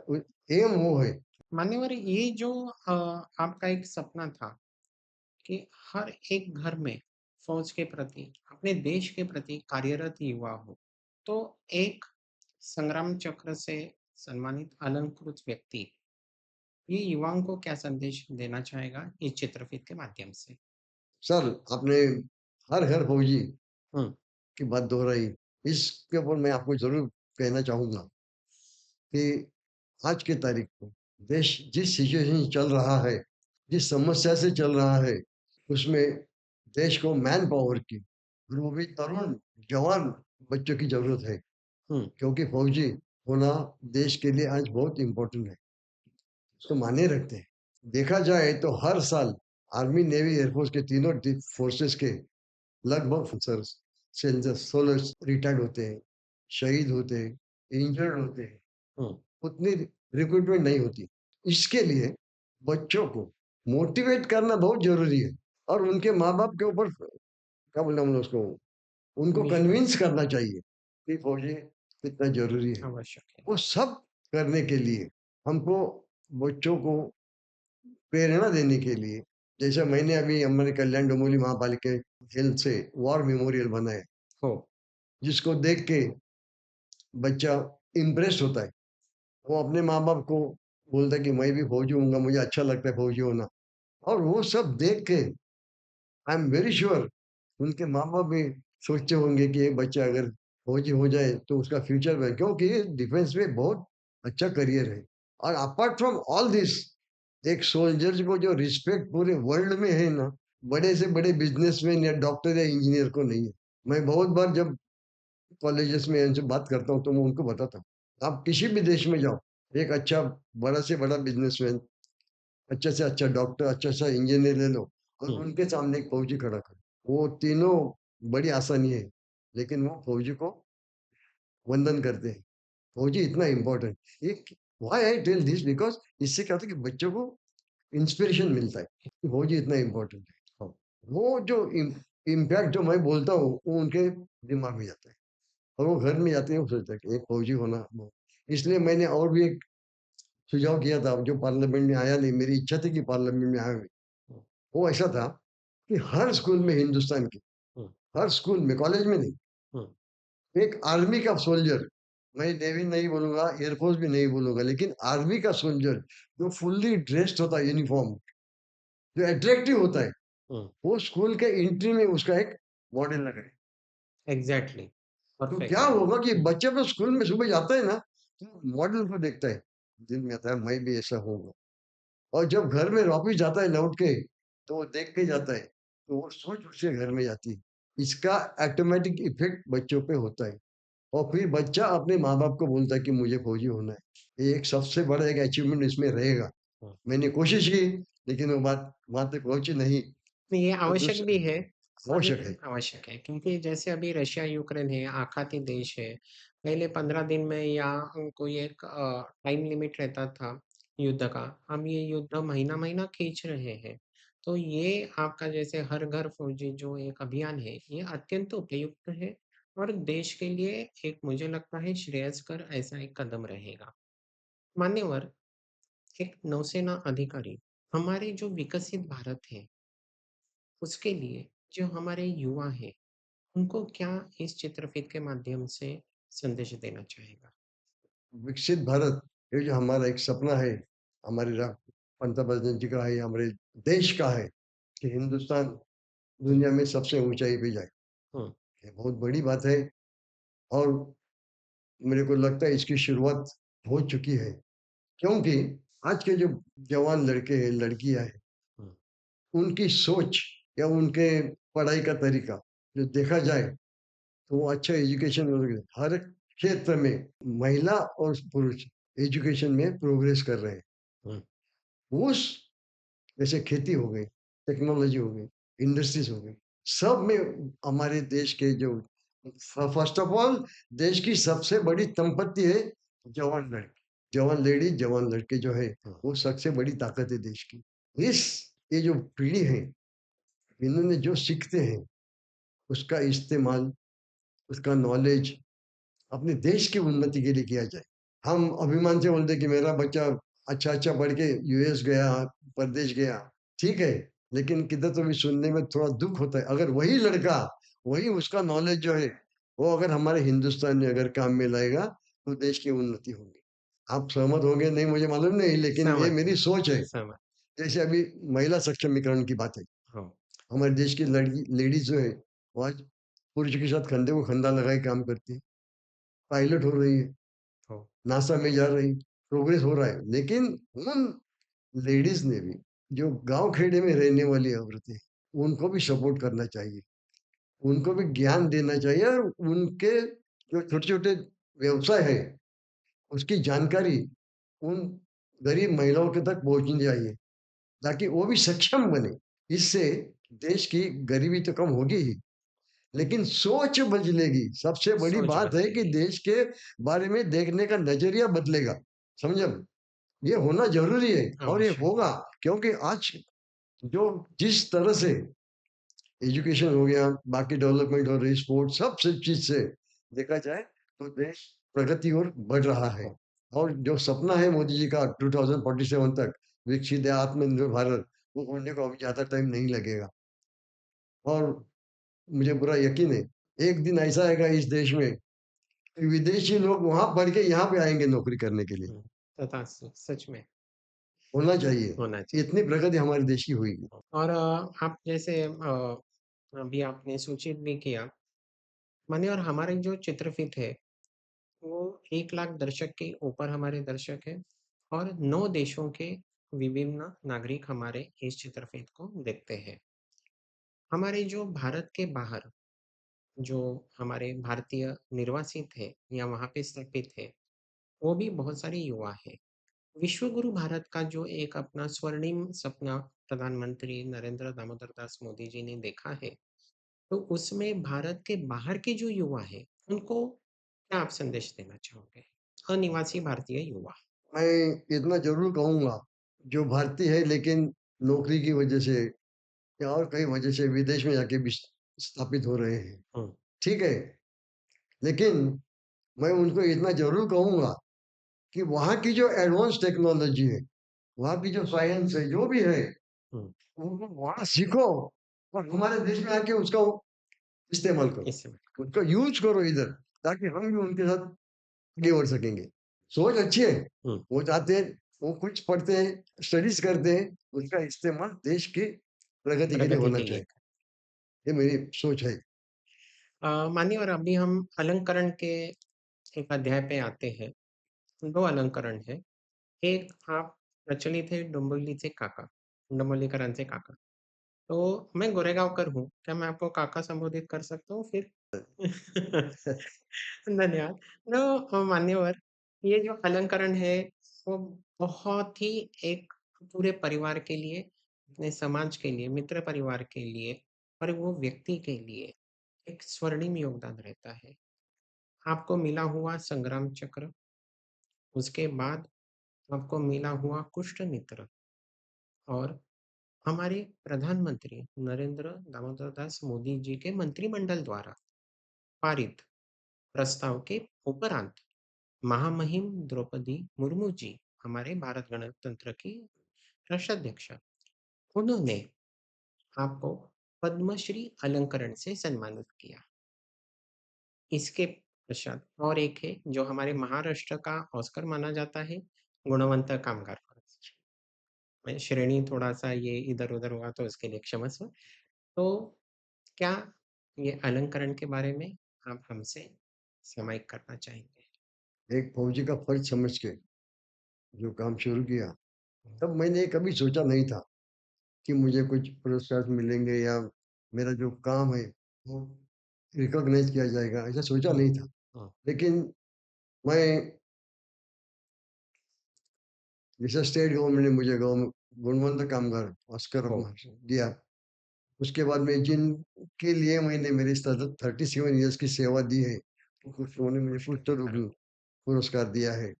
एम वो है। मान्यवर ये जो आपका एक सपना था कि हर एक घर में फ़ौज के प्रति, अपने देश के प्रति कार्यरत युवा हो, तो एक संग्राम चक्र से सम्मानित अलंकृत व्यक्ति ये युवाओं को क्या संदेश देना चाहेगा इस चित्रफित के माध्यम से? सर, आपने हर घर फौजी हुँ, की बात दोहराई। इसके ऊपर मैं आपको ज़रूर कहना चाहूँगा कि आज की तारीख को देश जिस सिचुएशन से चल रहा है, जिस समस्या से चल रहा है, उसमें देश को मैन पावर की और वो भी तरुण जवान बच्चों की ज़रूरत है, हुँ, क्योंकि फौजी होना देश के लिए आज बहुत इम्पोर्टेंट है। उसको मायने रखते हैं। देखा जाए तो हर साल आर्मी, नेवी, एयरफोर्स के तीनों फोर्सेस के लगभग ऑफिसर्स, सोल्जर्स रिटायर्ड होते हैं, शहीद होते हैं, इंजर्ड होते हैं। हुँ, उतनी रिक्रूटमेंट नहीं होती। इसके लिए बच्चों को मोटिवेट करना बहुत ज़रूरी है और उनके माँ-बाप के ऊपर क्या बोलते हैं हम लोग उसको, उनको विश्वास कन्विंस करना चाहिए कि फौजी कितना ज़रूरी है। आवश्यक है। वो सब करने के लिए हमको बच्चों को प्रेरणा देने के लिए, जैसे मैंने अभी हमारे कल्याण डोंबिवली महापालिका हेल्थ से वॉर मेमोरियल बनाया, हो, जिसको देख के बच्चा इम्प्रेस होता है। वो अपने माँ-बाप को बोलता है कि मैं भी फौजी होऊँगा, मुझे अच्छा लगता है फौजी होना। और वो सब देख के आई एम वेरी श्योर उनके माँ-बाप भी सोचते होंगे कि ये बच्चा अगर फौजी हो जाए तो उसका फ्यूचर में, क्योंकि डिफेंस में बहुत अच्छा करियर है। और अपार्ट फ्रॉम ऑल दिस, एक सोल्जर्स को जो रिस्पेक्ट पूरे वर्ल्ड में है ना, बड़े से बड़े बिज़नेसमैन या डॉक्टर या इंजीनियर को नहीं है। मैं बहुत बार जब कॉलेजेस में इनसे बात करता हूँ तो मैं उनको बताता हूँ, आप किसी भी देश में जाओ, एक अच्छा बड़ा से बड़ा बिज़नेसमैन, अच्छा से अच्छा डॉक्टर, अच्छा सा इंजीनियर ले लो और हुँ, उनके सामने एक फौजी खड़ा करो। वो तीनों बड़ी आसानी है, लेकिन वो फौजी को वंदन करते हैं। फौजी इतना इम्पोर्टेंट, एक why I tell this because इससे क्या होता है कि बच्चों को इंस्पिरेशन मिलता है कि फौजी इतना इम्पोर्टेंट है। हो, वो जो इम्पैक्ट जो मैं बोलता हूँ, वो उनके दिमाग में जाता है और वो घर में जाते हैं, वो सोचते हैं कि एक फौजी होना वो, इसलिए मैंने और भी एक सुझाव किया था जो पार्लियामेंट में आया नहीं, मेरी इच्छा थी कि पार्लियामेंट में आए। हुँ, वो ऐसा था कि हर स्कूल में हिंदुस्तान के, हुँ, हर स्कूल में, कॉलेज में नहीं, हुँ, एक आर्मी का सोल्जर, मैं नेवी नहीं बोलूँगा, एयरफोर्स भी नहीं बोलूँगा, लेकिन आर्मी का सोल्जर जो फुल्ली ड्रेस्ड होता है यूनिफ़ॉर्म, जो अट्रैक्टिव होता है, हुँ, वो स्कूल के एंट्री में उसका एक मॉडल लगाए। एग्ज़ैक्टली, तो परफेक्ट। क्या होगा कि बच्चा तो स्कूल में सुबह जाता है ना, तो मॉडल को देखता है, दिल में आता है मैं भी ऐसा होऊँगा। और जब घर में वापिस जाता है लौट के, तो वो देख के जाता है, तो वो सोच उसके घर में जाती है। इसका ऑटोमैटिक इफ़ेक्ट बच्चों पे होता है और फिर बच्चा अपने माँ-बाप को बोलता है कि मुझे फौजी होना है। ये एक सबसे बड़ा एक अचीवमेंट इसमें रहेगा। हुँ। मैंने कोशिश की, लेकिन वो बात वहाँ तक पहुँची नहीं। नहीं, ये तो आवश्यक भी है और आवश्यक है। आवश्यक है क्योंकि जैसे अभी रशिया यूक्रेन है, आखाती देश है। पहले 15 दिन में या कोई एक टाइम लिमिट रहता था युद्ध का, हम ये युद्ध महीना-महीना खींच रहे हैं। तो ये आपका जैसे हर घर फौजी जो एक अभियान है, ये अत्यंत उपयुक्त है और देश के लिए एक मुझे लगता है श्रेयस्कर ऐसा एक कदम रहेगा। मान्यवर, एक नौसेना अधिकारी, हमारे जो विकसित भारत है उसके लिए जो हमारे युवा हैं, उनको क्या इस चित्रफित के माध्यम से संदेश देना चाहेगा? विकसित भारत, ये जो हमारा एक सपना है, हमारे पंतप्रधान जी का है, हमारे देश का है कि हिंदुस्तान दुनिया में सबसे ऊँचाई पे जाए। हुँ, ये बहुत बड़ी बात है और मेरे को लगता है इसकी शुरुआत हो चुकी है। क्योंकि आज के जो जवान लड़के हैं, लड़कियाँ हैं, हुँ, उनकी सोच या उनके पढ़ाई का तरीका जो देखा जाए तो वो अच्छा एजुकेशन हर क्षेत्र में महिला और पुरुष एजुकेशन में प्रोग्रेस कर रहे हैं। हुँ, उस जैसे खेती हो गई, टेक्नोलॉजी हो गई, इंडस्ट्रीज़ हो गई, सब में हमारे देश के जो फर्स्ट ऑफ ऑल देश की सबसे बड़ी संपत्ति है जवान लड़के, जवान लेडीज़, जवान लड़के जो है, हुँ, वो सबसे बड़ी ताकत है देश की। इस ये जो पीढ़ी है, इन्होंने जो सीखते हैं, उसका इस्तेमाल, उसका नॉलेज अपने देश की उन्नति के लिए किया जाए। हम अभिमान से बोलते हैं कि मेरा बच्चा अच्छा-अच्छा पढ़ के यूएस गया, परदेश गया, ठीक है, लेकिन किधर तो भी सुनने में थोड़ा दुःख होता है। अगर वही लड़का, वही उसका नॉलेज जो है वो अगर हमारे हिंदुस्तान में अगर काम में लाएगा तो देश की उन्नति होगी। आप सहमत होंगे नहीं मुझे मालूम नहीं, लेकिन ये सहमत मेरी हूँ, सोच है। सहमत। जैसे अभी महिला सक्षमीकरण की बात है, हाँ, हमारे देश की लड़की लेडीज जो है वो आज पुरुष के साथ कंधे को कंधा लगाए काम करती है, पायलट हो रही है, हो, नासा में जा रही, प्रोग्रेस हो रहा है। लेकिन उन लेडीज ने भी, जो गांव खेड़े में रहने वाली औरतें, उनको भी सपोर्ट करना चाहिए, उनको भी ज्ञान देना चाहिए, और उनके जो छोटे छोटे व्यवसाय है उसकी जानकारी उन गरीब महिलाओं के तक पहुंचनी चाहिए, ताकि वो भी सक्षम बने। इससे देश की गरीबी तो कम होगी ही, लेकिन सोच बदलेगी। सबसे बड़ी सोच बात है कि बदलेगी। देश के बारे में देखने का नजरिया बदलेगा। समझे? ये होना जरूरी है और ये आवश्यक होगा, है। क्योंकि आज जो जिस तरह से एजुकेशन हो गया, बाकी डेवलपमेंट हो रही, स्पोर्ट, सब सब चीज से देखा जाए तो देश प्रगति और बढ़ रहा है। हो, और जो सपना है मोदी जी का 2047 तक विकसित है आत्मनिर्भर भारत, वो होने को अभी ज्यादा टाइम नहीं लगेगा। और मुझे पूरा यकीन है एक दिन ऐसा आएगा इस देश में कि विदेशी लोग वहां पढ़ के यहाँ पे आएंगे नौकरी करने के लिए। हुँ, तथास्तु, सच में होना चाहिए, होना चाहिए। इतनी प्रगति हमारे देश की हुई। और आप जैसे अभी आपने सूचित भी किया, मानिए और हमारे जो चित्रफित है, वो 1 लाख दर्शक के ऊपर हमारे दर्शक हैं और 9 देशों के विभिन्न नागरिक हमारे इस चित्रफित को देखते हैं। हमारे जो भारत के बाहर, जो हमारे भारतीय निर्वासित है या वहाँ पे स्थापित है, वो भी बहुत सारे युवा हैं। विश्व गुरु भारत का जो एक अपना स्वर्णिम सपना प्रधानमंत्री नरेंद्र दामोदर दास मोदी जी ने देखा है, तो उसमें भारत के बाहर के जो युवा हैं, उनको क्या आप संदेश देना चाहोगे? अनिवासी भारतीय युवा। मैं इतना जरूर कहूंगा, जो भारतीय है लेकिन नौकरी की वजह से या और कई वजह से विदेश में जाके भी स्थापित हो रहे हैं, हुँ, ठीक है, लेकिन मैं उनको इतना जरूर कहूंगा कि वहाँ की जो एडवांस टेक्नोलॉजी है, वहाँ की जो साइंस है, जो भी है, हुँ, उनको वहाँ सीखो और हमारे देश में आके उसका इस्तेमाल करो, इससे उसका यूज करो इधर, ताकि हम भी उनके साथ आगे बढ़ सकेंगे। सोच अच्छी है, हुँ, वो चाहते हैं, वो कुछ पढ़ते हैं, स्टडीज करते हैं, उसका इस्तेमाल देश की प्रगति के लिए प्रगति होना के लिए। चाहिए। ये मेरी सोच है। मानिए और अभी हम अलंकरण के एक अध्याय पे आते हैं। 2 अलंकरण हैं। एक आप प्रचलित है डोंबिवलीचे काका, डोंबिवलीकरांचे काका. तो मैं गोरेगांवकर हूँ, क्या मैं आपको काका संबोधित कर सकता हूँ फिर? धन्यवाद। तो मान्यवर, ये जो अलंकरण है, वो बहुत ही एक पूरे परिवार के लिए, अपने समाज के लिए, मित्र परिवार के लिए और वो व्यक्ति के लिए एक स्वर्णिम योगदान रहता है। आपको मिला हुआ संग्राम चक्र, उसके बाद आपको मिला हुआ कुष्ठ मित्र और हमारे प्रधानमंत्री नरेंद्र दामोदर दास मोदी जी के मंत्रिमंडल द्वारा पारित प्रस्ताव के उपरांत महामहिम द्रौपदी मुर्मू जी, हमारे भारत गणतंत्र की राष्ट्राध्यक्षा, उन्होंने आपको पद्मश्री अलंकरण से सम्मानित किया। इसके पश्चात और एक है जो हमारे महाराष्ट्र का ऑस्कर माना जाता है, गुणवंत कामगार पुरस्कार। मैं श्रेणी थोड़ा-सा ये इधर-उधर हुआ तो उसके लिए क्षमस्व। तो क्या ये अलंकरण के बारे में आप हमसे सामायिक करना चाहेंगे? एक फौजी का फर्ज समझ के जो काम शुरू किया, तब मैंने कभी सोचा नहीं था कि मुझे कुछ पुरस्कार मिलेंगे या मेरा जो काम है वो रिकॉग्नाइज किया जाएगा, ऐसा सोचा हुँ, नहीं था। हुँ, लेकिन मैं, जैसे स्टेट गवर्नमेंट ने मुझे गुणवंत कामगार ऑस्कर हो, दिया, उसके बाद में जिनके लिए मैंने मेरे 37 ईयर्स की सेवा दी है, कुछ उन्होंने मुझे कुष्ठ पुष्ट विकार, पुरस्कार दिया है।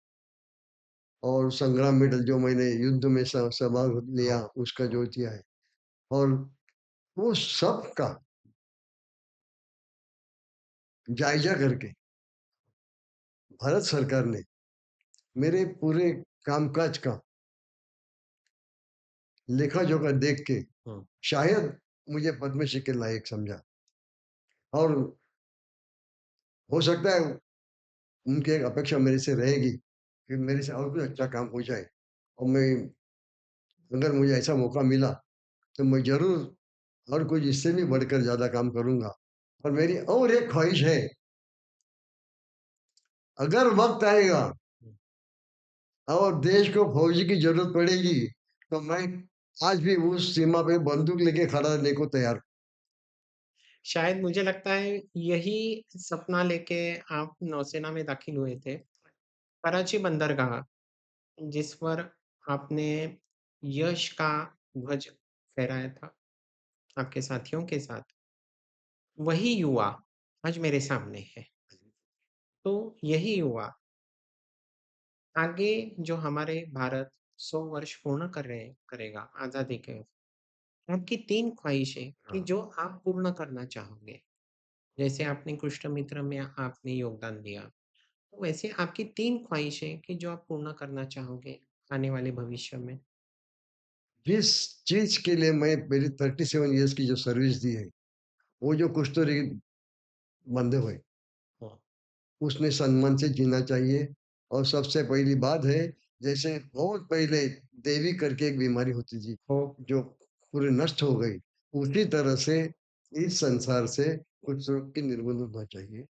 और संग्राम मेडल जो मैंने युद्ध में सहभाग लिया, हो, उसका हो, जो दिया है। और वो सब का जायजा करके भारत सरकार ने मेरे पूरे कामकाज का लेखा जोखा देख के हुँ, शायद मुझे पद्मश्री के लायक समझा। और हो सकता है उनकी एक अपेक्षा मेरे से रहेगी कि मेरे से और कुछ अच्छा काम हो जाए, और मैं, अगर मुझे ऐसा मौका मिला तो मैं ज़रूर और कुछ इससे भी बढ़कर ज़्यादा काम करूँगा। और मेरी और एक ख़्वाहिश है, अगर वक़्त आएगा और देश को फ़ौजी की ज़रूरत पड़ेगी, तो मैं आज भी उस सीमा पे बंदूक लेके खड़ा रहने को तैयार हूँ। शायद मुझे लगता है यही सपना लेके आप नौसेना में दाखिल हुए थे। कराची बंदरगाह जिस पर आपने यश का ध्वज फहराया था आपके साथियों के साथ, वही युवा आज मेरे सामने है। तो यही युवा आगे जो हमारे भारत 100 वर्ष पूर्ण करेगा आज़ादी के, आपकी 3 ख्वाहिशें कि हाँ। जो आप पूर्ण करना चाहोगे। जैसे आपने कुष्ठ मित्र में आपने योगदान दिया, तो वैसे आपकी 3 ख्वाहिशें कि जो आप पूर्ण करना चाहोगे आने वाले भविष्य में? जिस चीज़ के लिए मैं मेरी 37 इयर्स की जो सर्विस दी है, वो जो कुछ तो बंधे हुए, हाँ, उसने सम्मान से जीना चाहिए। और सबसे पहली बात है, जैसे बहुत पहले देवी करके एक बीमारी होती थी, हो जो पूरी नष्ट हो गई, उसी तरह से इस संसार से कुछ रोग की निर्मूलन होना चाहिए।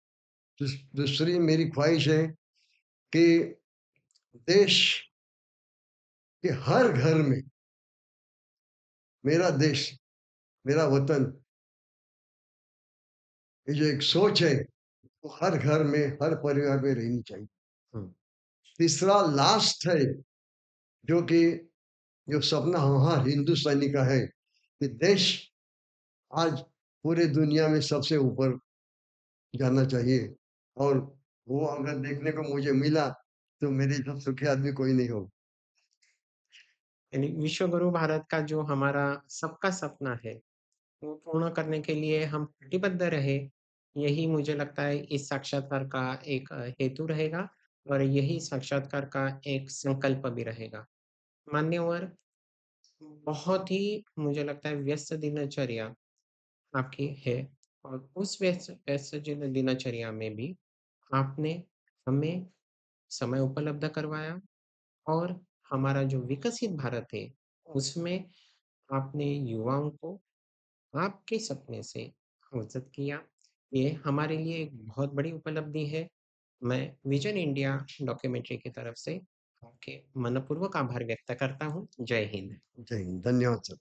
दूसरी मेरी ख्वाहिश है कि देश के हर घर में, मेरा देश, मेरा वतन, ये जो एक सोच है, वो हर घर में, हर परिवार में रहनी चाहिए। हुँ, तीसरा लास्ट है, जो कि जो सपना हर हिंदुस्तानी का है, कि देश आज पूरे दुनिया में सबसे ऊपर जाना चाहिए। और वो अगर देखने को मुझे मिला, तो मेरे जैसा सुखी आदमी कोई नहीं होगा। यानी विश्व गुरु भारत का जो हमारा सबका सपना है, वो पूर्ण करने के लिए हम प्रतिबद्ध रहे, यही मुझे लगता है इस साक्षात्कार का एक हेतु रहेगा और यही साक्षात्कार का एक संकल्प भी रहेगा। मान्यवर, बहुत ही मुझे लगता है व्यस्त दिनचर्या आपकी है और उस व्यस्त व्यस्त दिनचर्या में भी आपने हमें समय उपलब्ध करवाया और हमारा जो विकसित भारत है, उसमें आपने युवाओं को आपके सपने से अवगत किया। ये हमारे लिए एक बहुत बड़ी उपलब्धि है। मैं विज़न इंडिया डॉक्यूमेंट्री की तरफ से आपके मनःपूर्वक आभार व्यक्त करता हूँ। जय हिंद। जय हिंद, धन्यवाद सर।